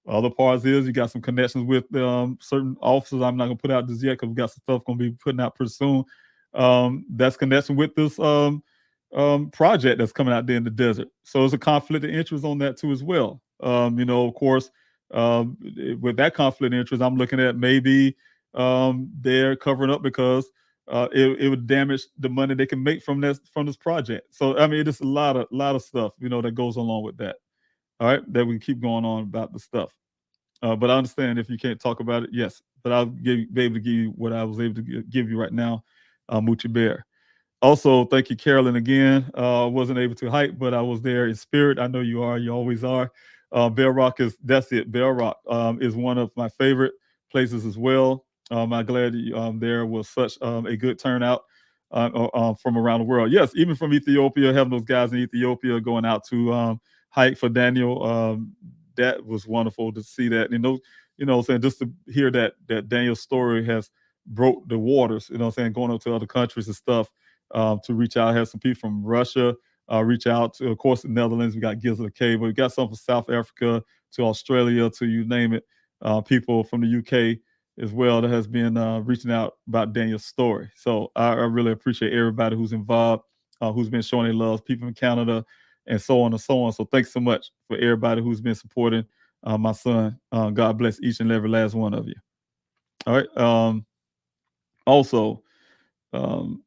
Speaker 5: Other parts is you got some connections with certain officers. I'm not gonna put out this yet because we got some stuff gonna be putting out pretty soon. That's connection with this project that's coming out there in the desert. So there's a conflict of interest on that too as well. Of course, with that conflict of interest, I'm looking at maybe they're covering up because it would damage the money they can make from this project. So I mean, it's a lot of stuff that goes along with that. All right, that we keep going on about the stuff. But I understand if you can't talk about it, yes. But I'll be able to give you what I was able to give you right now, Moochie Bear. Also, thank you, Carolyn, again. I wasn't able to hike, but I was there in spirit. I know you are. You always are. Bear Rock that's it. Bear Rock is one of my favorite places as well. I'm glad there was such a good turnout from around the world. Yes, even from Ethiopia, having those guys in Ethiopia going out to hike for Daniel. That was wonderful to see that. Saying just to hear that Daniel's story has broke the waters, saying going up to other countries and stuff to reach out. I had some people from Russia reach out to, of course, the Netherlands. We got Gizzard of K, but we got some from South Africa to Australia to you name it. People from the UK as well that has been reaching out about Daniel's story. So I really appreciate everybody who's involved, who's been showing their love, people in Canada, and so on and so on. So thanks so much for everybody who's been supporting my son. God bless each and every last one of you. All right. Also,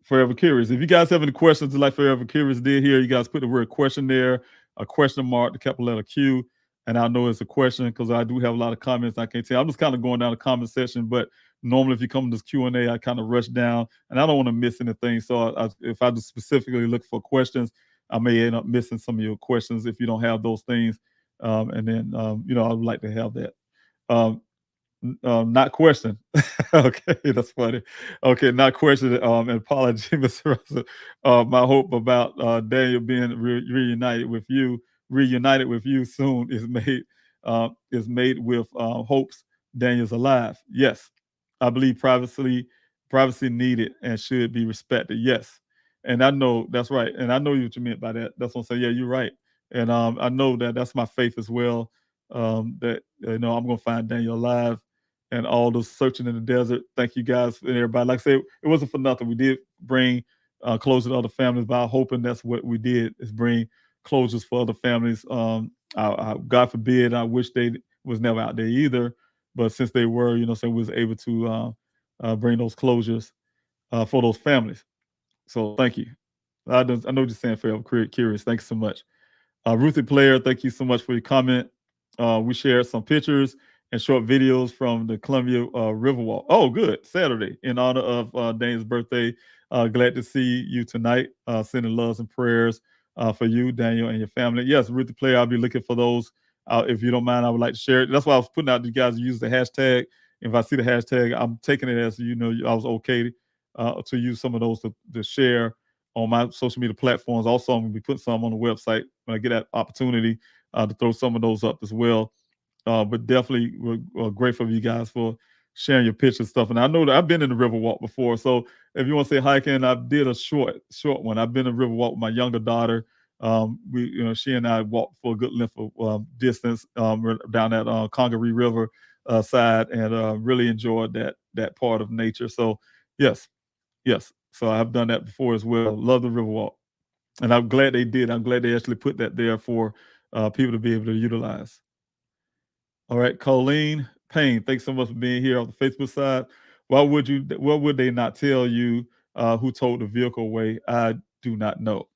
Speaker 5: Forever Curious. If you guys have any questions like Forever Curious did here, you guys put the word question there, a question mark, the capital letter Q, and I know it's a question because I do have a lot of comments. I can't tell. I'm just kind of going down the comment section, but normally if you come to this Q&A, I kind of rush down, and I don't want to miss anything. So if I just specifically look for questions, I may end up missing some of your questions if you don't have those things. And then, I would like to have that. Not question. Okay, that's funny. Okay, not question. And apology, Mr. Russell. My hope about Daniel being reunited with you soon is made with hopes Daniel's alive. Yes, I believe privacy needed and should be respected. Yes, and I know that's right, and I know what you meant by that. That's what I'm saying. Yeah, you're right, and I know that's my faith as well. That I'm gonna find Daniel alive. And all the searching in the desert. Thank you guys and everybody. Like I said, it wasn't for nothing. We did bring closure to other families, but I'm hoping that's what we did is bring closures for other families. God forbid, I wish they was never out there either. But since they were, so we was able to bring those closures for those families. So thank you. I know you're saying Forever Curious. Thanks so much. Ruthie Player, thank you so much for your comment. We shared some pictures and short videos from the Columbia Riverwalk. Oh, good. Saturday in honor of Dane's birthday. Glad to see you tonight. Sending loves and prayers for you, Daniel, and your family. Yes, Ruth the Player, I'll be looking for those. If you don't mind, I would like to share it. That's why I was putting out to you guys to use the hashtag. If I see the hashtag, I'm taking it as, I was okay to use some of those to share on my social media platforms. Also, I'm going to be putting some on the website when I get that opportunity to throw some of those up as well. But definitely we're grateful for you guys for sharing your pictures and stuff. And I know that I've been in the Riverwalk before. So if you want to say hiking, I did a short one. I've been in the Riverwalk with my younger daughter. She and I walked for a good length of distance down that Congaree River side, and really enjoyed that part of nature. So yes. So I've done that before as well. Love the Riverwalk. And I'm glad they did. I'm glad they actually put that there for people to be able to utilize. All right, Colleen Payne, thanks so much for being here on the Facebook side. What would they not tell you who told the vehicle away? I do not know.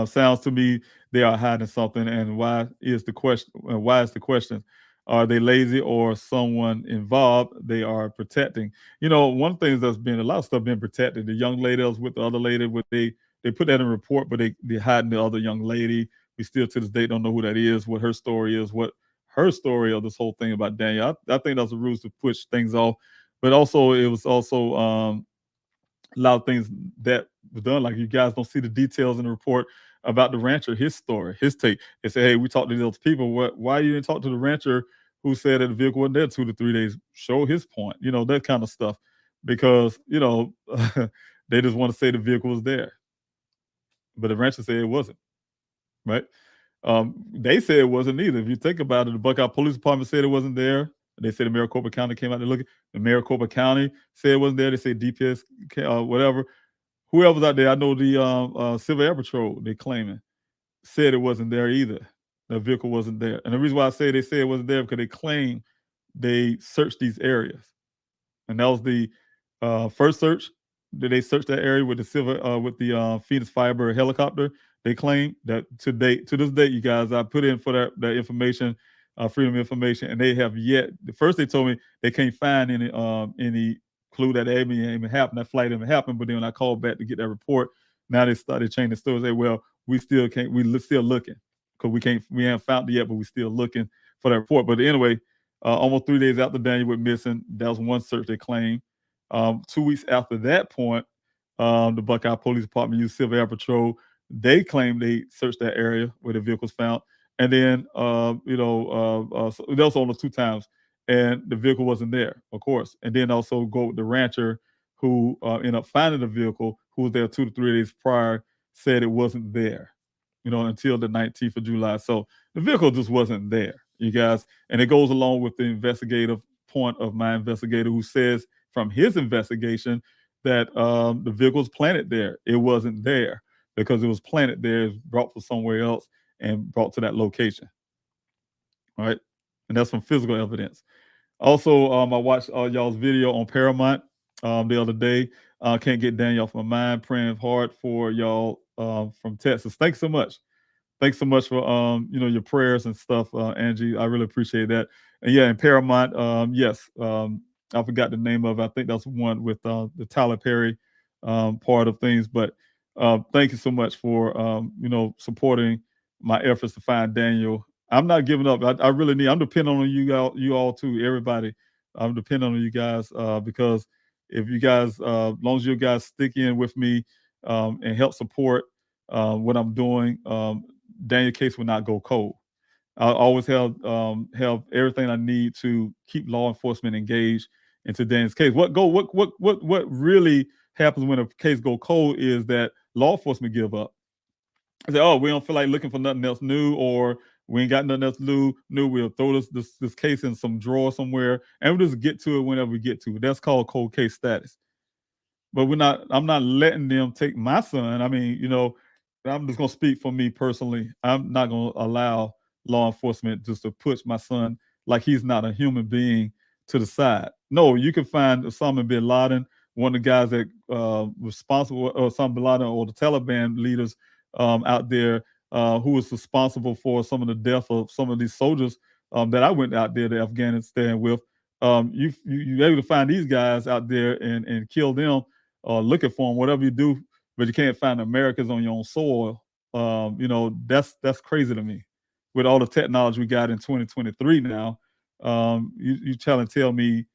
Speaker 5: Sounds to me they are hiding something. And why is the question? Why is the question? Are they lazy or someone involved? They are protecting. One thing that's been a lot of stuff being protected. The young lady that was with the other lady, they put that in a report, but they hiding the other young lady. We still to this day don't know who that is, what her story is, what her story of this whole thing about Daniel. I think that's a ruse to push things off, but also it was also a lot of things that was done. Like you guys don't see the details in the report about the rancher, his story, his take. They say, hey, we talked to those people. Why you didn't talk to the rancher who said that the vehicle wasn't there 2 to 3 days? Show his point, that kind of stuff. Because, they just want to say the vehicle was there. But the rancher said it wasn't, right? They said it wasn't either. If you think about it, the Buckeye Police Department said it wasn't there. They said the Maricopa County came out to look at the Maricopa County said it wasn't there. They said DPS, whatever. Whoever's out there, I know the Civil Air Patrol, they claiming, said it wasn't there either. The vehicle wasn't there. And the reason why I say they said it wasn't there because they claim they searched these areas. And that was the first search. Did they search that area with the Phoenix Firebird helicopter? They claim that to this date, you guys, I put in for that information, freedom information, and they have yet. First, they told me they can't find any clue that that even happened, that flight even happened. But then when I called back to get that report, now they started changing the story. Say, well, we still can't. We're still looking because we haven't found it yet, but we're still looking for that report. But anyway, almost 3 days after Daniel went missing, that was one search they claimed. 2 weeks after that point, the Buckeye Police Department used Civil Air Patrol. They claimed they searched that area where the vehicle was found. And then, so that was only 2 times. And the vehicle wasn't there, of course. And then also go with the rancher who ended up finding the vehicle, who was there 2 to 3 days prior, said it wasn't there, until the 19th of July. So the vehicle just wasn't there, you guys. And it goes along with the investigative point of my investigator who says from his investigation that the vehicle was planted there. It wasn't there because it was planted there, it was brought from somewhere else and brought to that location. All right. And that's from physical evidence. Also, I watched y'all's video on Paramount the other day. Can't get Daniel off my mind. Praying hard for y'all from Texas. Thanks so much. Thanks so much for your prayers and stuff, Angie. I really appreciate that. And yeah, in Paramount, yes, I forgot the name of it. I think that's one with the Tyler Perry part of things. But thank you so much for supporting my efforts to find Daniel. I'm not giving up. I really need. I'm depending on you all too, everybody. I'm depending on you guys because if you guys, as long as you guys stick in with me and help support what I'm doing, Daniel case will not go cold. I always have everything I need to keep law enforcement engaged into Daniel's case. What really happens when a case go cold is that law enforcement give up. I say, oh, we don't feel like looking for nothing else new, or we ain't got nothing else new. We'll throw this case in some drawer somewhere, and we'll just get to it whenever we get to it. That's called cold case status. But I'm not letting them take my son. I mean, I'm just gonna speak for me personally. I'm not gonna allow law enforcement just to push my son like he's not a human being to the side. No, you can find Osama bin Laden, one of the guys that responsible, or Osama bin Laden, or the Taliban leaders out there who was responsible for some of the death of some of these soldiers that I went out there to Afghanistan with. You're able to find these guys out there and kill them, looking for them, whatever you do, but you can't find Americans on your own soil. That's crazy to me. With all the technology we got in 2023 now, you try and tell me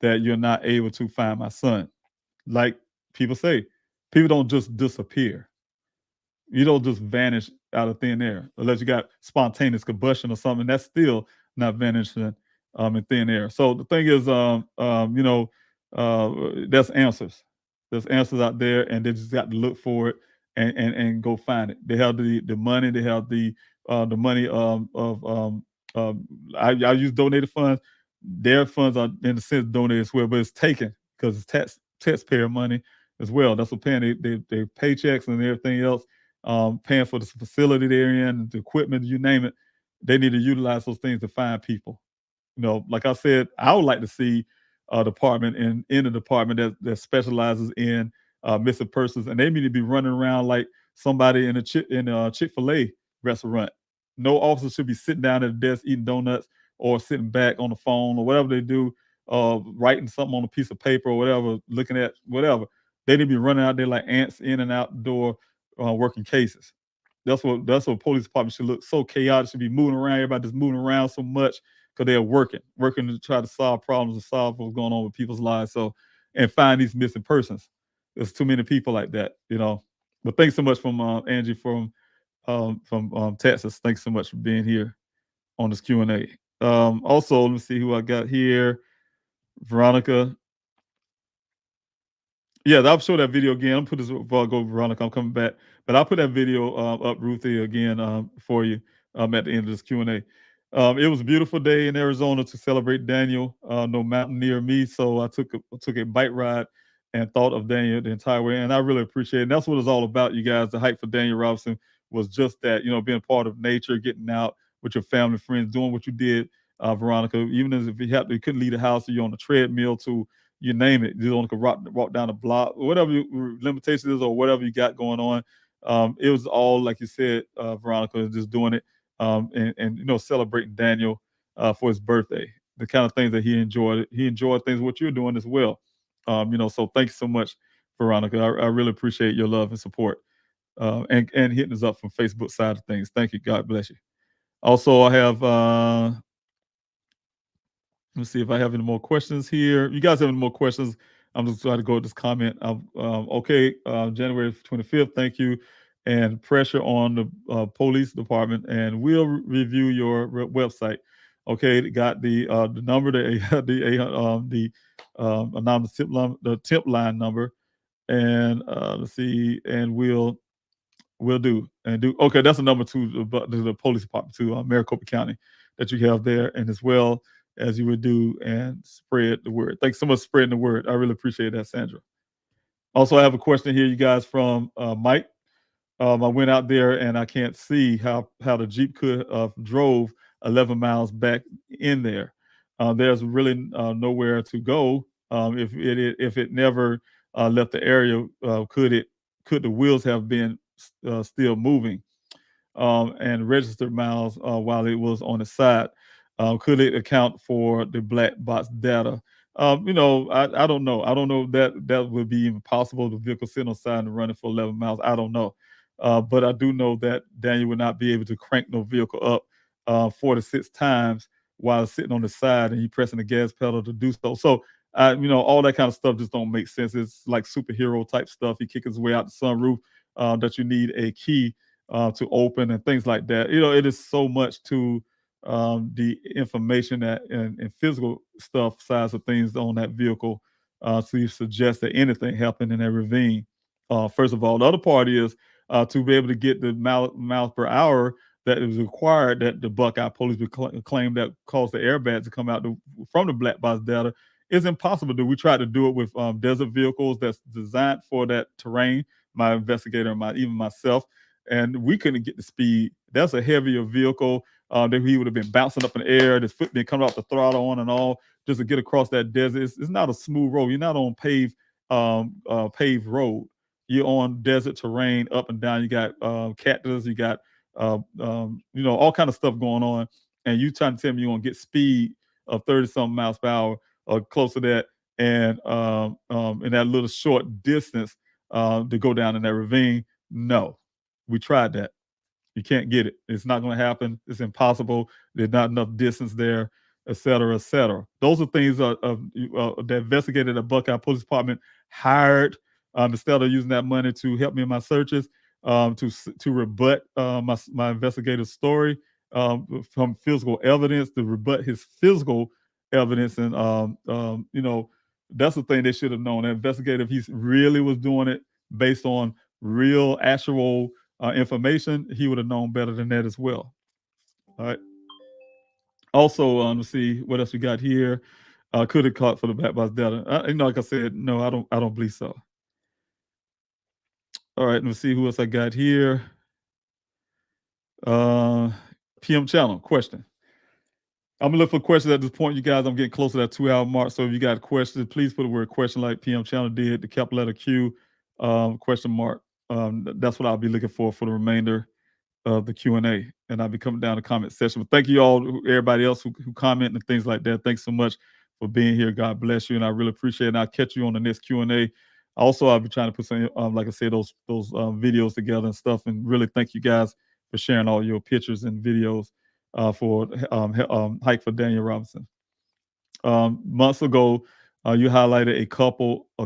Speaker 5: that you're not able to find my son. Like people say, people don't just disappear. You don't just vanish out of thin air unless you got spontaneous combustion or something. That's still not vanishing in thin air. So the thing is, there's answers. There's answers out there, and they just got to look for it and go find it. They have the money. They have the money I use donated funds. Their funds are in a sense donated as well, but it's taken because it's taxpayer money as well. That's what paying their paychecks and everything else. paying for the facility they're in, the equipment, you name it. They need to utilize those things to find people. Like I said, I would like to see a department in a department that specializes in missing persons, and they need to be running around like somebody in a Chick-fil-A restaurant. No officer should be sitting down at a desk eating donuts or sitting back on the phone or whatever they do, writing something on a piece of paper or whatever, looking at whatever. They need to be running out there like ants in and out the door, working cases. That's what police department should look so chaotic. Should be moving around. Everybody just moving around so much because they're working to try to solve problems and solve what's going on with people's lives. So, and find these missing persons. There's too many people like that, But thanks so much from Angie from Texas. Thanks so much for being here on this Q&A. Also, let me see who I got here. Veronica. Yeah, I'll show that video again. I'll put this before I go, Veronica. I'm coming back, but I'll put that video up, Ruthie, again for you at the end of this Q&A. It was a beautiful day in Arizona to celebrate Daniel. No mountain near me, so I took a bike ride and thought of Daniel the entire way, and I really appreciate it. And that's what it's all about, you guys. The hike for Daniel Robinson was just that, being part of nature, getting out with your family, friends, doing what you did, Veronica. Even if you couldn't leave the house, or you're on a treadmill to you name it. You only could walk down the block, whatever your limitations is, or whatever you got going on. It was all, like you said, Veronica, just doing it and celebrating Daniel for his birthday. The kind of things that he enjoyed. He enjoyed things what you're doing as well. So thank you so much, Veronica. I really appreciate your love and support and hitting us up from Facebook side of things. Thank you. God bless you. Also, I have. Let's see if I have any more questions here. You guys have any more questions? I'm just trying to go with this comment. Okay, January 25th, thank you. And pressure on the police department, and we'll review your website. Okay, got the number, the anonymous tip line number, and let's see, and we'll do. Okay, that's a number to the police department, to Maricopa County, that you have there, and as well as you would do and spread the word. Thanks so much for spreading the word. I really appreciate that, Sandra. Also, I have a question here, you guys, from Mike. I went out there and I can't see how the Jeep could drove 11 miles back in there. There's really nowhere to go. If it never left the area, could the wheels have been still moving and registered miles while it was on the side? Could it account for the black box data? I don't know. I don't know that would be even possible. The vehicle sitting on the side and running for 11 miles. I don't know. But I do know that Daniel would not be able to crank no vehicle up 4 to 6 times while sitting on the side and he pressing the gas pedal to do so. So, all that kind of stuff just don't make sense. It's like superhero type stuff. He kicked his way out the sunroof that you need a key to open and things like that. It is so much to the information that and physical stuff size of things on that vehicle. So you suggest that anything happened in that ravine. First of all, the other part is to be able to get the miles per hour that is required that the Buckeye police would claim that caused the airbags to come out from the black box data is impossible. We tried to do it with desert vehicles that's designed for that terrain. My investigator and even myself, and we couldn't get the speed. That's a heavier vehicle that he would have been bouncing up in the air. His foot been coming off the throttle on and all just to get across that desert. It's not a smooth road. You're not on paved road. You're on desert terrain, up and down. You got cactus. You got all kind of stuff going on. And you trying to tell me you're gonna get speed of 30-something miles per hour or close to that, and in that little short distance to go down in that ravine? No, we tried that. You can't get it. It's not going to happen. It's impossible. There's not enough distance there, et cetera, et cetera. Those are things that investigated at Buckeye Police Department hired instead of using that money to help me in my searches, to rebut my investigator's story from physical evidence, to rebut his physical evidence. And, that's the thing they should have known. The investigator, if he really was doing it based on real, actual information, he would have known better than that as well. All right. Also, let's see what else we got here. Could have caught for the black box data. Like I said, no, I don't believe so. All right, let me see who else I got here. PM channel question. I'm gonna look for questions at this point, you guys. I'm getting close to that 2-hour mark. So if you got questions, please put the word question like PM channel did, the capital letter Q, question mark. That's what I'll be looking for the remainder of the Q&A. And I'll be coming down the comment section. But thank you all, everybody else who comment and things like that. Thanks so much for being here. God bless you. And I really appreciate it. And I'll catch you on the next Q&A. Also, I'll be trying to put some, like I said, those videos together and stuff. And really thank you guys for sharing all your pictures and videos for Hike for Daniel Robinson. Months ago, you highlighted a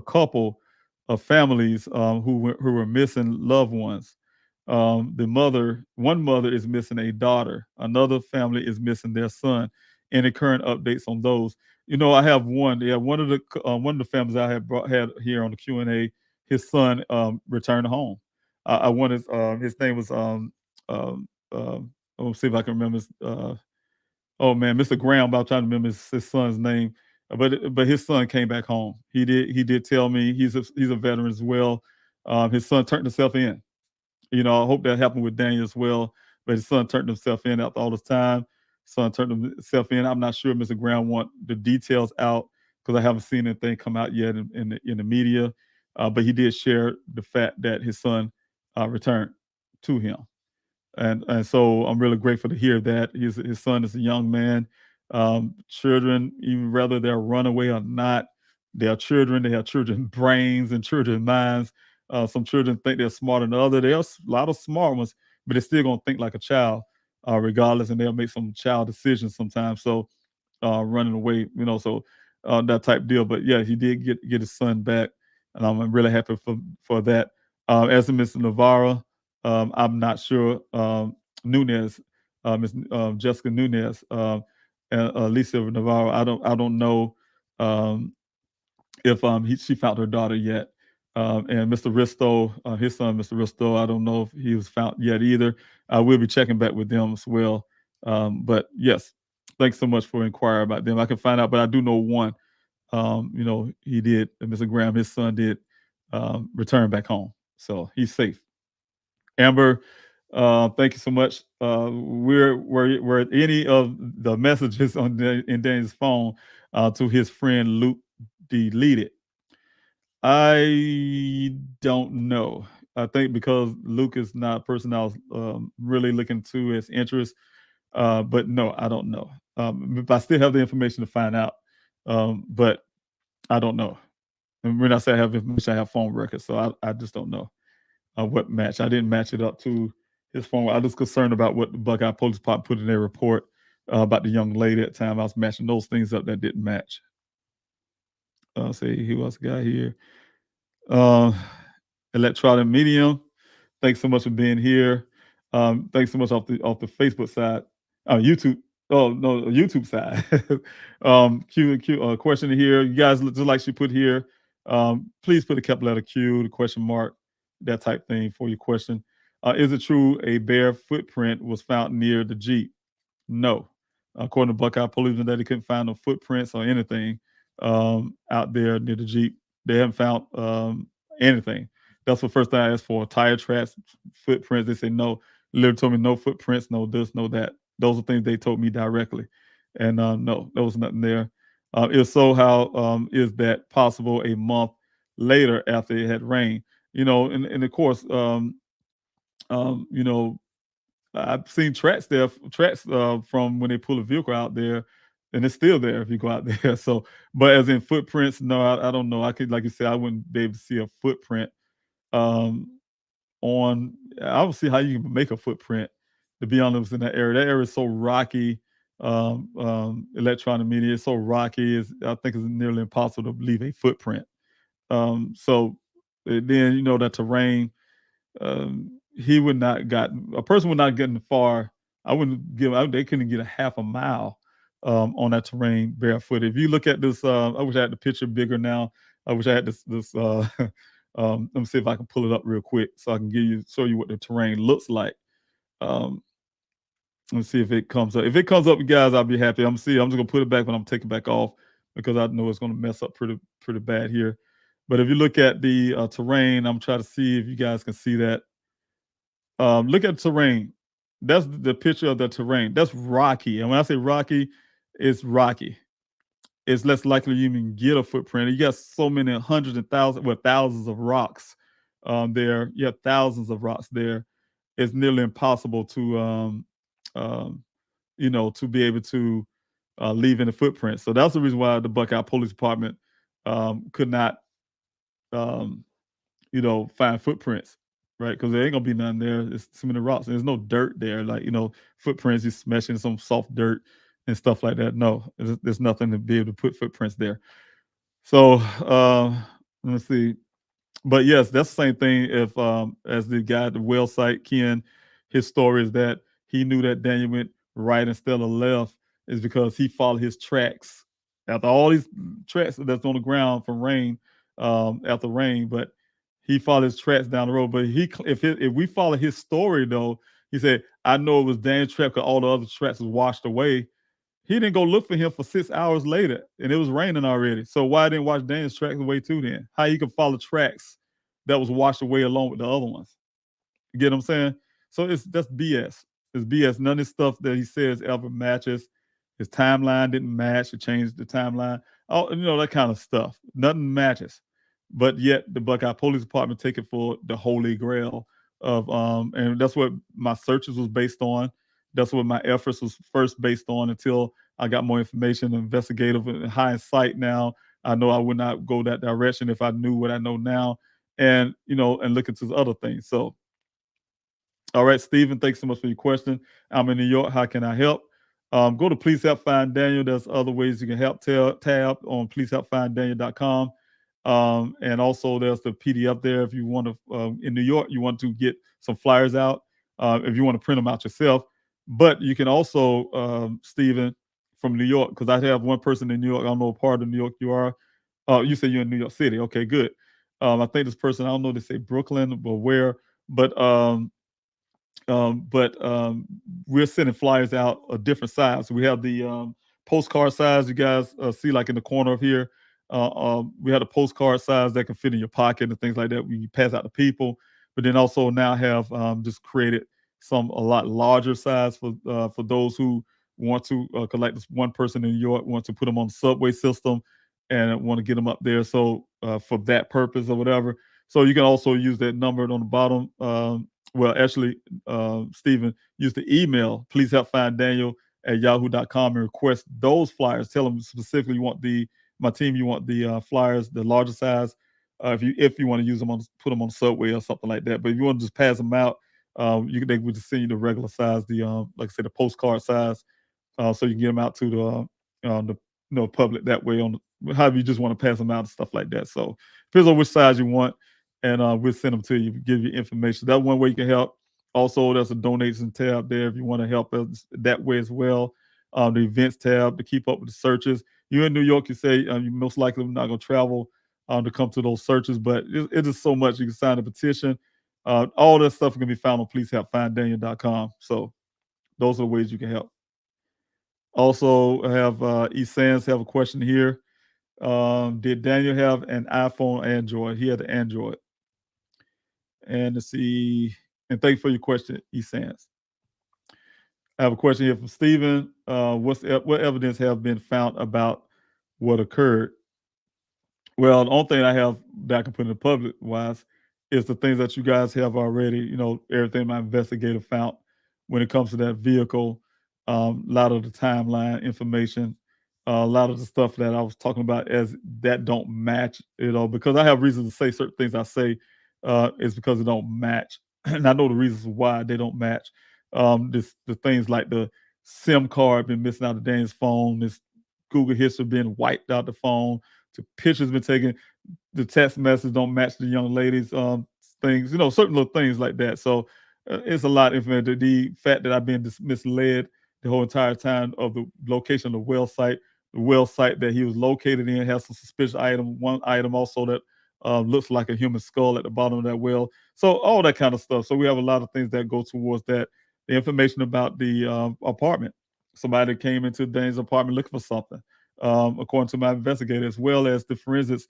Speaker 5: couple of families who were missing loved ones. One mother is missing a daughter. Another family is missing their son. Any current updates on those? You know, I have one. Yeah, one of the families I had here on the Q&A. His son returned home. I wanted his name was I'll see if I can remember his, Mr. Graham. I'm trying to remember his son's name, but his son came back home. He did tell me he's a veteran as well. His son turned himself in. You know, I hope that happened with Daniel as well. But his son turned himself in after all this time. Son turned himself in. I'm not sure Mr. Graham want the details out because I haven't seen anything come out yet in the media. But he did share the fact that his son returned to him. And so I'm really grateful to hear that. His son is a young man. Children, even whether they're runaway or not, they're children. They have children brains and children minds. Some children think they're smarter than others. There's a lot of smart ones, but they're still gonna think like a child, regardless, and they'll make some child decisions sometimes. So running away, you know, so that type deal. But yeah, he did get his son back, and I'm really happy for that. As to Mr. Navarro, I'm not sure. Nunez, Miss Jessica Nunez, and Lisa Navarro. I don't know if she found her daughter yet. And Mr. Risto, his son, Mr. Risto, I don't know if he was found yet either. I will be checking back with them as well. But yes, thanks so much for inquiring about them. I can find out, but I do know one. You know, he did, Mr. Graham, his son did return back home. So he's safe. Amber, thank you so much. Were any of the messages in Danny's phone to his friend Luke deleted? I don't know. I think because Luke is not a person I was really looking to his interest. But no, I don't know. If I still have the information to find out, but I don't know. And when I say I have information, I have phone records, so I just don't know what match. I didn't match it up to his phone. I was concerned about what the Buckeye Police Department put in their report about the young lady at the time. I was matching those things up that didn't match. See who else got here. Electronic Medium, thanks so much for being here. Thanks so much off the Facebook side. YouTube. Oh no, YouTube side. Question here. You guys, just like she put here, please put a capital letter Q, the question mark, that type thing for your question. Is it true a bare footprint was found near the Jeep? No. According to Buckeye Police, that they couldn't find no footprints or anything out there near the Jeep. They haven't found anything. That's the first thing I asked for. Tire tracks, footprints. They say no. Literally told me no footprints, no this, no that. Those are things they told me directly. And no, there was nothing there. If so, how is that possible a month later after it had rained? You know, and of course, you know, I've seen tracks from when they pull a vehicle out there, and it's still there if you go out there. So, but as in footprints, no, I don't know. I could, like you said, I wouldn't be able to see a footprint on. I don't see how you can make a footprint. To be honest, in that area is so rocky. Electronic media is so rocky. I think it's nearly impossible to leave a footprint. So then you know that terrain. He would not a person would not get far. They couldn't get a half a mile on that terrain barefoot. If you look at this, I wish I had the picture bigger now. I wish I had this let me see if I can pull it up real quick so I can show you what the terrain looks like. Let's see if it comes up. If it comes up, you guys, I'll be happy. I'm just gonna put it back when I'm taking it back off because I know it's gonna mess up pretty bad here. But if you look at the terrain, I'm trying to see if you guys can see that. Look at terrain. That's the picture of the terrain. That's rocky. And when I say rocky, it's rocky. It's less likely you even get a footprint. You got so many hundreds and thousands of rocks there. You have thousands of rocks there. It's nearly impossible to, to be able to leave in a footprint. So that's the reason why the Buckeye Police Department could not, find footprints, right? Because there ain't gonna be none there. It's too many rocks. And there's no dirt there. Like, footprints, you smashing some soft dirt and stuff like that. No, there's nothing to be able to put footprints there. So let me see. But yes, that's the same thing. If as the guy at the well site, Ken, his story is that he knew that Daniel went right instead of left is because he followed his tracks after all these tracks that's on the ground from rain, after rain. But he followed his tracks down the road. But if we follow his story though, he said, "I know it was Daniel's track because all the other tracks was washed away." He didn't go look for him for 6 hours later, and it was raining already. So why didn't watch Daniel's tracks away too then? How you can follow tracks that was washed away along with the other ones? You get what I'm saying? So that's BS. It's BS. None of this stuff that he says ever matches. His timeline didn't match. It changed the timeline. Oh, that kind of stuff. Nothing matches. But yet the Buckeye Police Department take it for the holy grail of and that's what my searches was based on. That's what my efforts was first based on until I got more information, investigative and hindsight now. I know I would not go that direction if I knew what I know now and look into other things. So, all right, Stephen, thanks so much for your question. I'm in New York. How can I help? Go to Please Help Find Daniel. There's other ways you can help. Tab on pleasehelpfinddaniel.com. And also there's the PDF there if you want to, in New York, you want to get some flyers out, if you want to print them out yourself. But you can also, Stephen, from New York, because I have one person in New York. I don't know what part of New York you are. You say you're in New York City. Okay, good. I think this person, I don't know, they say Brooklyn or where, but we're sending flyers out of different sizes. We have the postcard size you guys see like in the corner of here. We have a postcard size that can fit in your pocket and things like that. We pass out to people, but then also now have just created a lot larger size for those who want to collect this one person in New York, want to put them on the subway system and want to get them up there. So for that purpose or whatever. So you can also use that number on the bottom. Actually, Stephen, use the email, please help find Daniel at yahoo.com and request those flyers. Tell them specifically you want my team, you want the flyers, the larger size. If you want to use them put them on the subway or something like that. But if you want to just pass them out, they would just send you the regular size, the like I said, the postcard size, so you can get them out to the public that way however you just want to pass them out and stuff like that. So depends on which size you want, and we'll send them to you, give you information. That's one way you can help. Also, there's a donation tab there if you want to help us that way as well. The events tab to keep up with the searches. You're in New York, you say you're most likely not going to travel to come to those searches, but it is so much. You can sign a petition. All that stuff can be found on pleasehelpfinddaniel.com. So those are the ways you can help. Also, I have Esands have a question here. Did Daniel have an iPhone or Android? He had an Android. And let's see. And thank you for your question, Esands. I have a question here from Stephen. What evidence have been found about what occurred? Well, the only thing I have that I can put in the public wise is the things that you guys have already, everything my investigator found when it comes to that vehicle, a lot of the timeline information, a lot of the stuff that I was talking about as that don't match, because I have reasons to say certain things I say is because it don't match. And I know the reasons why they don't match. The things like the SIM card been missing out of Dan's phone, this Google history being wiped out the phone, the pictures been taken, the text messages don't match the young lady's things, certain little things like that. So it's a lot of information. The fact that I've been misled the whole entire time of the location of the well site that he was located in has some suspicious item. One item also that looks like a human skull at the bottom of that well. So all that kind of stuff. So we have a lot of things that go towards that. The information about the apartment. Somebody came into Dane's apartment looking for something. according to my investigator, as well as the forensics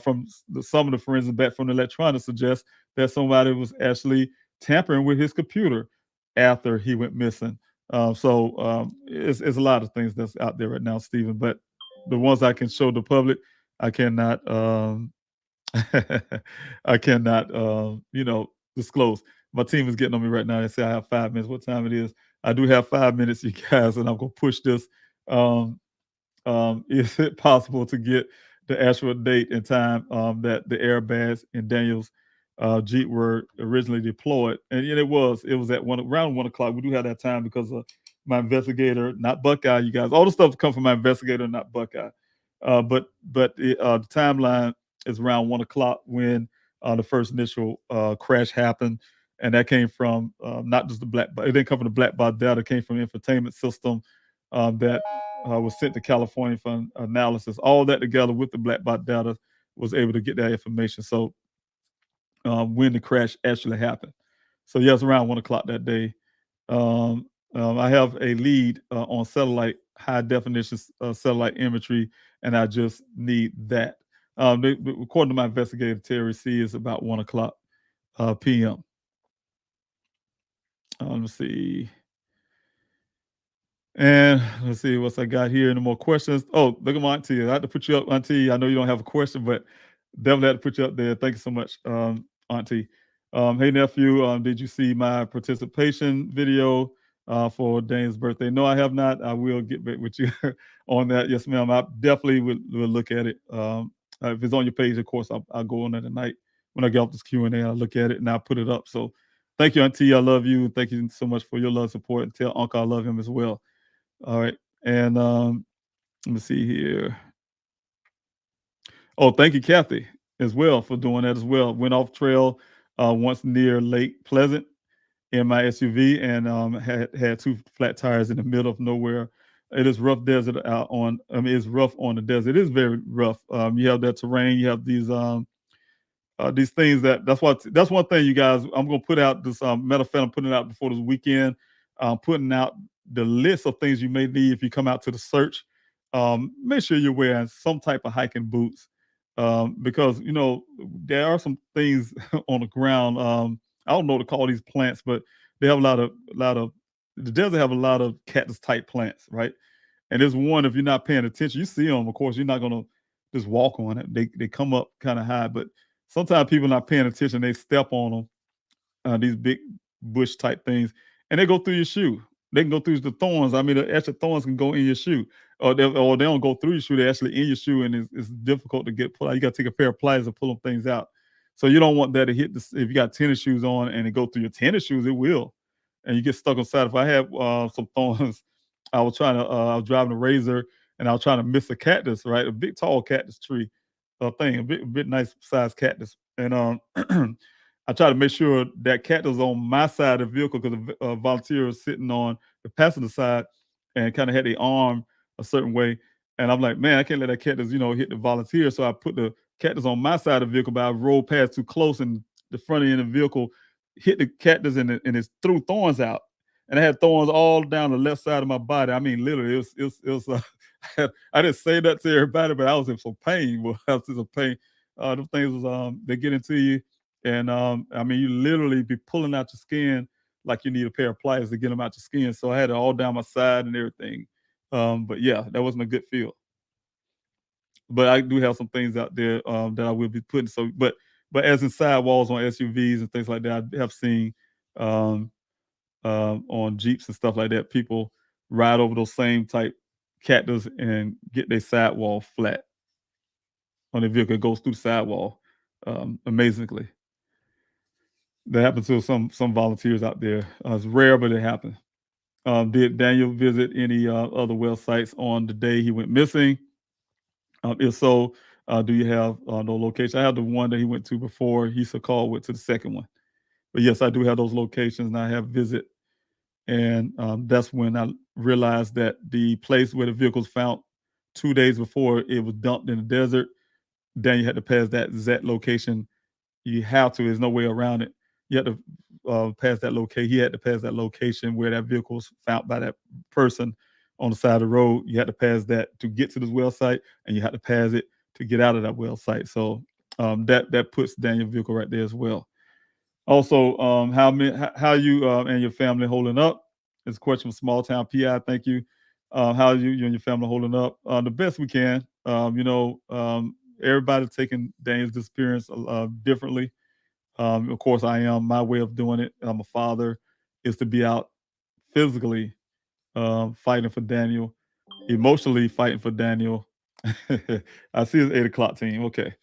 Speaker 5: from some of the forensics back from the electronics suggest that somebody was actually tampering with his computer after he went missing. So it's a lot of things that's out there right now, Stephen. But the ones I can show the public, I cannot. I cannot, disclose. My team is getting on me right now. They say I have 5 minutes. What time it is? I do have 5 minutes, you guys, and I'm gonna push this. Is it possible to get the actual date and time that the airbags in Daniel's Jeep were originally deployed? And it was at around 1 o'clock. We do have that time because of my investigator, not Buckeye. You guys, all the stuff come from my investigator, not Buckeye. But the timeline is around 1 o'clock when the first initial crash happened, and that came from not just it didn't come from the black box data. It came from the infotainment system that was sent to California for analysis. All that together with the black box data was able to get that information. So when the crash actually happened. So yes, around 1 o'clock that day. I have a lead on satellite, high definition satellite imagery, and I just need that. According to my investigator, Terry C, is about 1 o'clock p.m. Let's see. And let's see what I got here. Any more questions? Oh, look at my auntie. I had to put you up, auntie. I know you don't have a question, but definitely had to put you up there. Thank you so much, auntie. Hey, nephew, did you see my participation video for Dane's birthday? No, I have not. I will get back with you on that. Yes, ma'am. I definitely will look at it. If it's on your page, of course, I'll go on there tonight. When I get off this Q&A, I'll look at it and I'll put it up. So thank you, auntie. I love you. Thank you so much for your love, support, and tell Uncle I love him as well. All right. And let me see here. Oh, thank you, Kathy, as well, for doing that as well. Went off trail once near Lake Pleasant in my SUV and had 2 flat tires in the middle of nowhere. It is rough desert it's rough on the desert. It is very rough. You have that terrain. You have these things that's one thing, you guys. I'm gonna put out this matter of fact, I'm putting it out before this weekend. Putting out the list of things you may need if you come out to the search. Make sure you're wearing some type of hiking boots because there are some things on the ground. I don't know what to call these plants, but they have a lot of the desert have a lot of cactus type plants, right? And there's one, if you're not paying attention, you see them. Of course, you're not gonna just walk on it. They come up kind of high, but sometimes people not paying attention. They step on them, these big bush type things, and they go through your shoe. They can go through the thorns. I mean, the extra thorns can go in your shoe, or they don't go through your shoe. They're actually in your shoe, and it's difficult to get pulled out. You got to take a pair of pliers and pull them things out. So you don't want that to hit if you got tennis shoes on and it go through your tennis shoes, it will, and you get stuck inside. If I had some thorns, I was driving a Razor and I was trying to miss a cactus, right? A big tall cactus tree, a bit nice sized cactus, and I try to make sure that cactus was on my side of the vehicle because the volunteer was sitting on the passenger side and kind of had the arm a certain way. And I'm like, man, I can't let that cactus, hit the volunteer. So I put the cactus on my side of the vehicle, but I rolled past too close and the front end of the vehicle hit the cactus and it threw thorns out. And I had thorns all down the left side of my body. I mean, literally, it was I didn't say that to everybody, but I was in some pain. Well, I was in some pain. Those things was they get into you. And I mean, you literally be pulling out your skin like you need a pair of pliers to get them out your skin. So I had it all down my side and everything. But yeah, that wasn't a good feel. But I do have some things out there that I will be putting. So, but as in sidewalls on SUVs and things like that, I have seen on Jeeps and stuff like that, people ride over those same type cactus and get their sidewall flat on their vehicle. It goes through the sidewall amazingly. That happened to some volunteers out there. It's rare, but it happened. Did Daniel visit any other well sites on the day he went missing? If so, do you have no location? I have the one that he went to before he went to the second one. But yes, I do have those locations, and I have visit. And that's when I realized that the place where the vehicle was found 2 days before it was dumped in the desert, Daniel had to pass that exact location. You have to. There's no way around it. You have to pass that location. He had to pass that location where that vehicle was found by that person on the side of the road. You had to pass that to get to this well site, and you had to pass it to get out of that well site. So that puts Daniel's vehicle right there as well. Also, how you and your family holding up? It's a question from Small Town PI. Thank you. How are you and your family holding up? The best we can. Everybody taking Daniel's disappearance differently. Of course, I am. My way of doing it, I'm a father, is to be out physically fighting for Daniel, emotionally fighting for Daniel. I see it's 8 o'clock, team. Okay.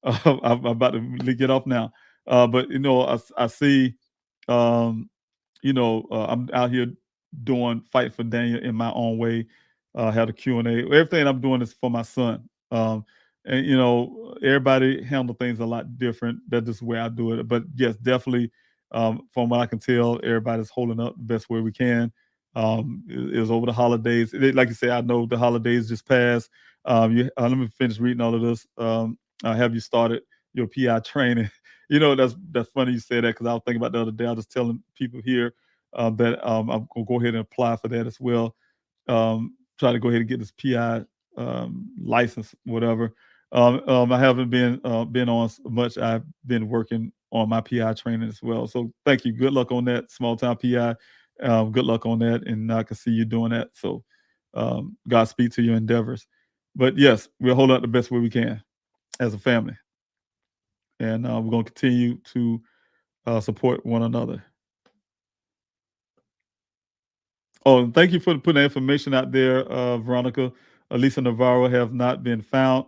Speaker 5: I'm about to get off now. But, I see, I'm out here fight for Daniel in my own way. Had a Q&A. Everything I'm doing is for my son. And, everybody handle things a lot different. That's just the way I do it. But yes, definitely, from what I can tell, everybody's holding up the best way we can. It was over the holidays. Like you say, I know the holidays just passed. Let me finish reading all of this. Have you started your PI training? That's funny you say that, because I was thinking about the other day. I was just telling people here that I'm going to go ahead and apply for that as well. Try to go ahead and get this PI license, whatever. I haven't been on much. I've been working on my PI training as well. So thank you. Good luck on that, Small Town PI. Good luck on that, and I can see you doing that. So Godspeed to your endeavors. But yes, we'll hold out the best way we can as a family, and we're going to continue to support one another. Oh, and thank you for putting that information out there, Veronica. Lisa Navarro have not been found.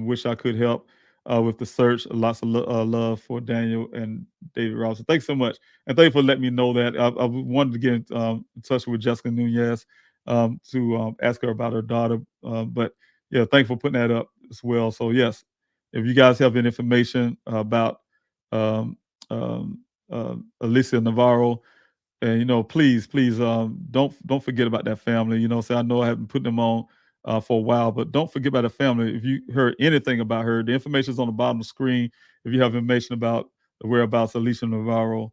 Speaker 5: Wish I could help with the search. Lots of love for Daniel and David Robinson. Thanks so much. And thank you for letting me know that. I wanted to get in touch with Jessica Nunez to ask her about her daughter. But yeah, thanks for putting that up as well. So yes, if you guys have any information about Alicia Navarro, and please, don't forget about that family. So I know I haven't put them on for a while, but don't forget about the family. If you heard anything about her, the information is on the bottom of the screen. If you have information about the whereabouts of Alicia Navarro,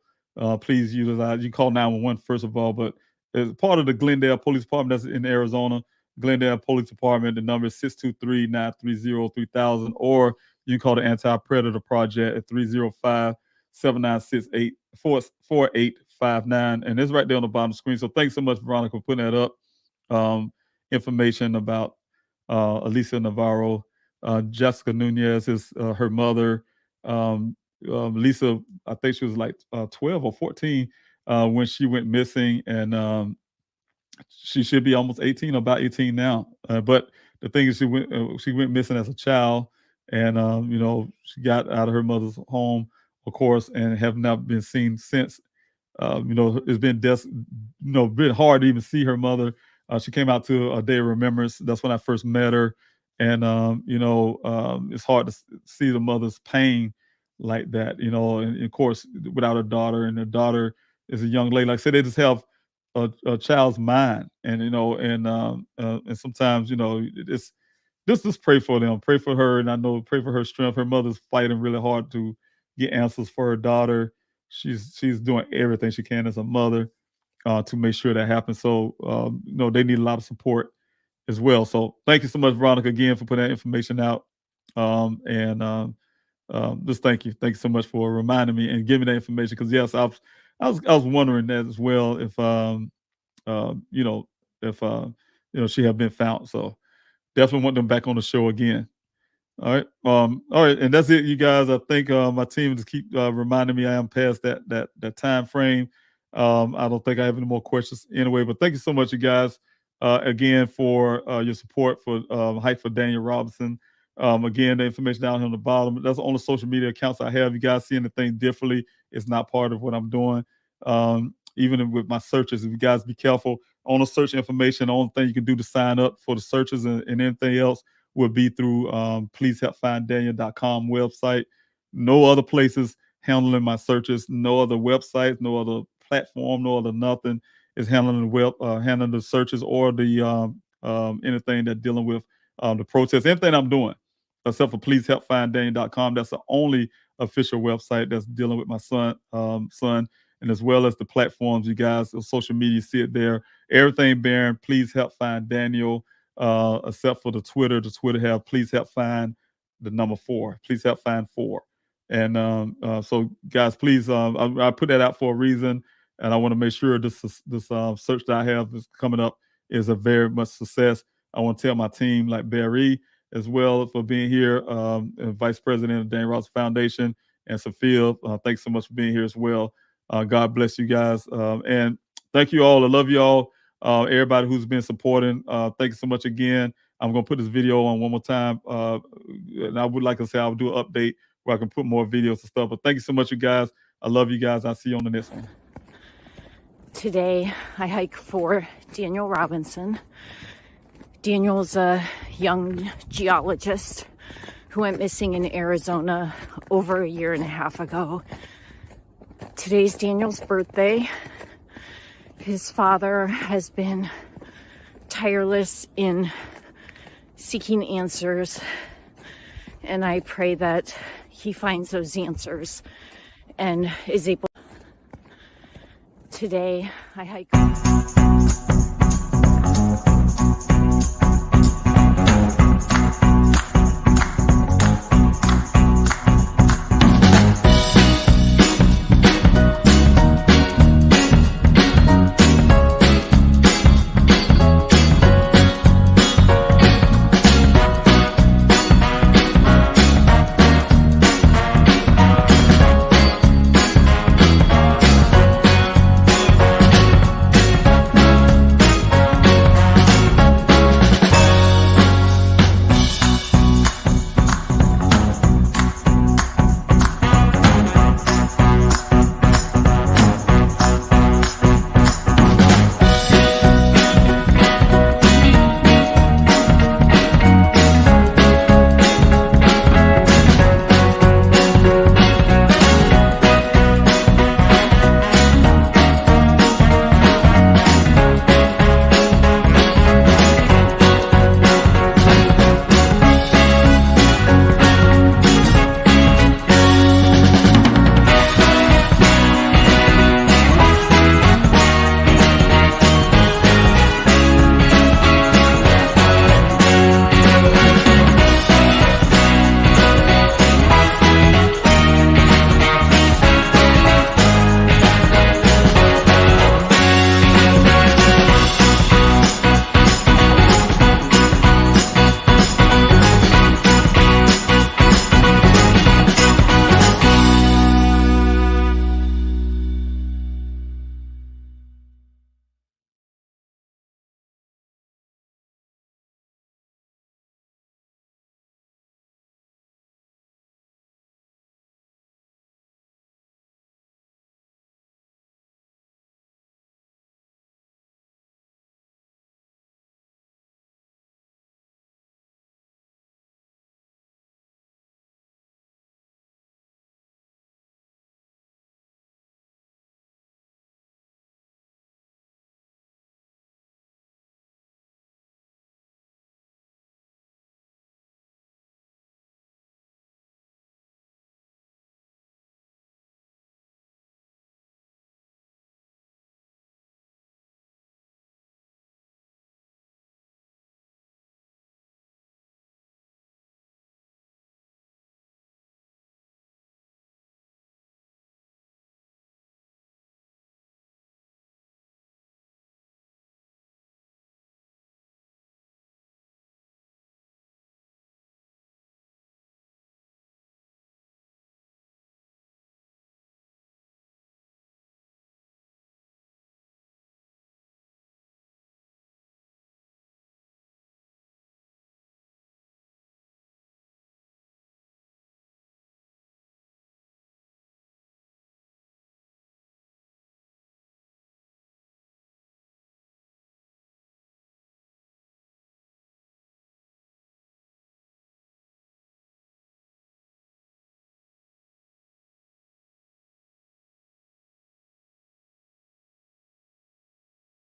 Speaker 5: please utilize. You can call 911 first of all, but as part of the Glendale Police Department that's in Arizona, Glendale Police Department, the number is 623-930-3000, or you can call the Anti-Predator Project at 305-7968-4859, and it's right there on the bottom of the screen. So thanks so much, Veronica, for putting that up. Information about Alicia Navarro. Jessica Nunez is her mother. Lisa, I think she was like 12 or 14 when she went missing, and she should be almost 18, about 18 now. But the thing is, she went missing as a child, and she got out of her mother's home, of course, and have not been seen since. It's been been hard to even see her mother. She came out to a day of remembrance. That's when I first met her, and it's hard to see the mother's pain like that. And of course, without a daughter, and her daughter is a young lady. Like I said, they just have a child's mind, and and sometimes it's just pray for them, pray for her, and I know pray for her strength. Her mother's fighting really hard to get answers for her daughter. She's doing everything she can as a mother to make sure that happens. So they need a lot of support as well. So thank you so much, Veronica, again, for putting that information out. Just thank you so much for reminding me and giving that information, because yes, I was wondering that as well, if she had been found. So definitely want them back on the show again. All right. All right. And that's it, you guys. I think my team just keep reminding me I am past that time frame. I don't think I have any more questions anyway, but thank you so much, you guys, again, for your support for Hike for Daniel Robinson. Again, the information down here on the bottom. That's the only social media accounts I have. You guys see anything differently, it's not part of what I'm doing. Even with my searches, if you guys be careful on the search information, the only thing you can do to sign up for the searches and anything else will be through pleasehelpfinddaniel.com website. No other places handling my searches, no other websites, no other platform, no other nothing is handling the searches or the anything that's dealing with the protests, anything I'm doing, except for pleasehelpfinddaniel.com. That's the only official website that's dealing with my son, and as well as the platforms, you guys, social media, see it there. everything, Baron, please help find Daniel, except for the Twitter. The Twitter have, please help find the number 4. Please help find 4. And so, guys, please, I put that out for a reason, and I want to make sure this search that I have is coming up is a very much success. I want to tell my team, like Barry, as well, for being here, Vice President of Daniel Robinson Foundation, and Sophia. Thanks so much for being here as well. God bless you guys, and thank you all. I love you all. Everybody who's been supporting, thank you so much again. I'm going to put this video on one more time, and I would like to say I'll do an update where I can put more videos and stuff. But thank you so much, you guys. I love you guys. I'll see you on the next one.
Speaker 6: Today, I hike for Daniel Robinson. Daniel's a young geologist who went missing in Arizona over a year and a half ago. Today's Daniel's birthday. His father has been tireless in seeking answers, and I pray that he finds those answers and is able. Today, I hike.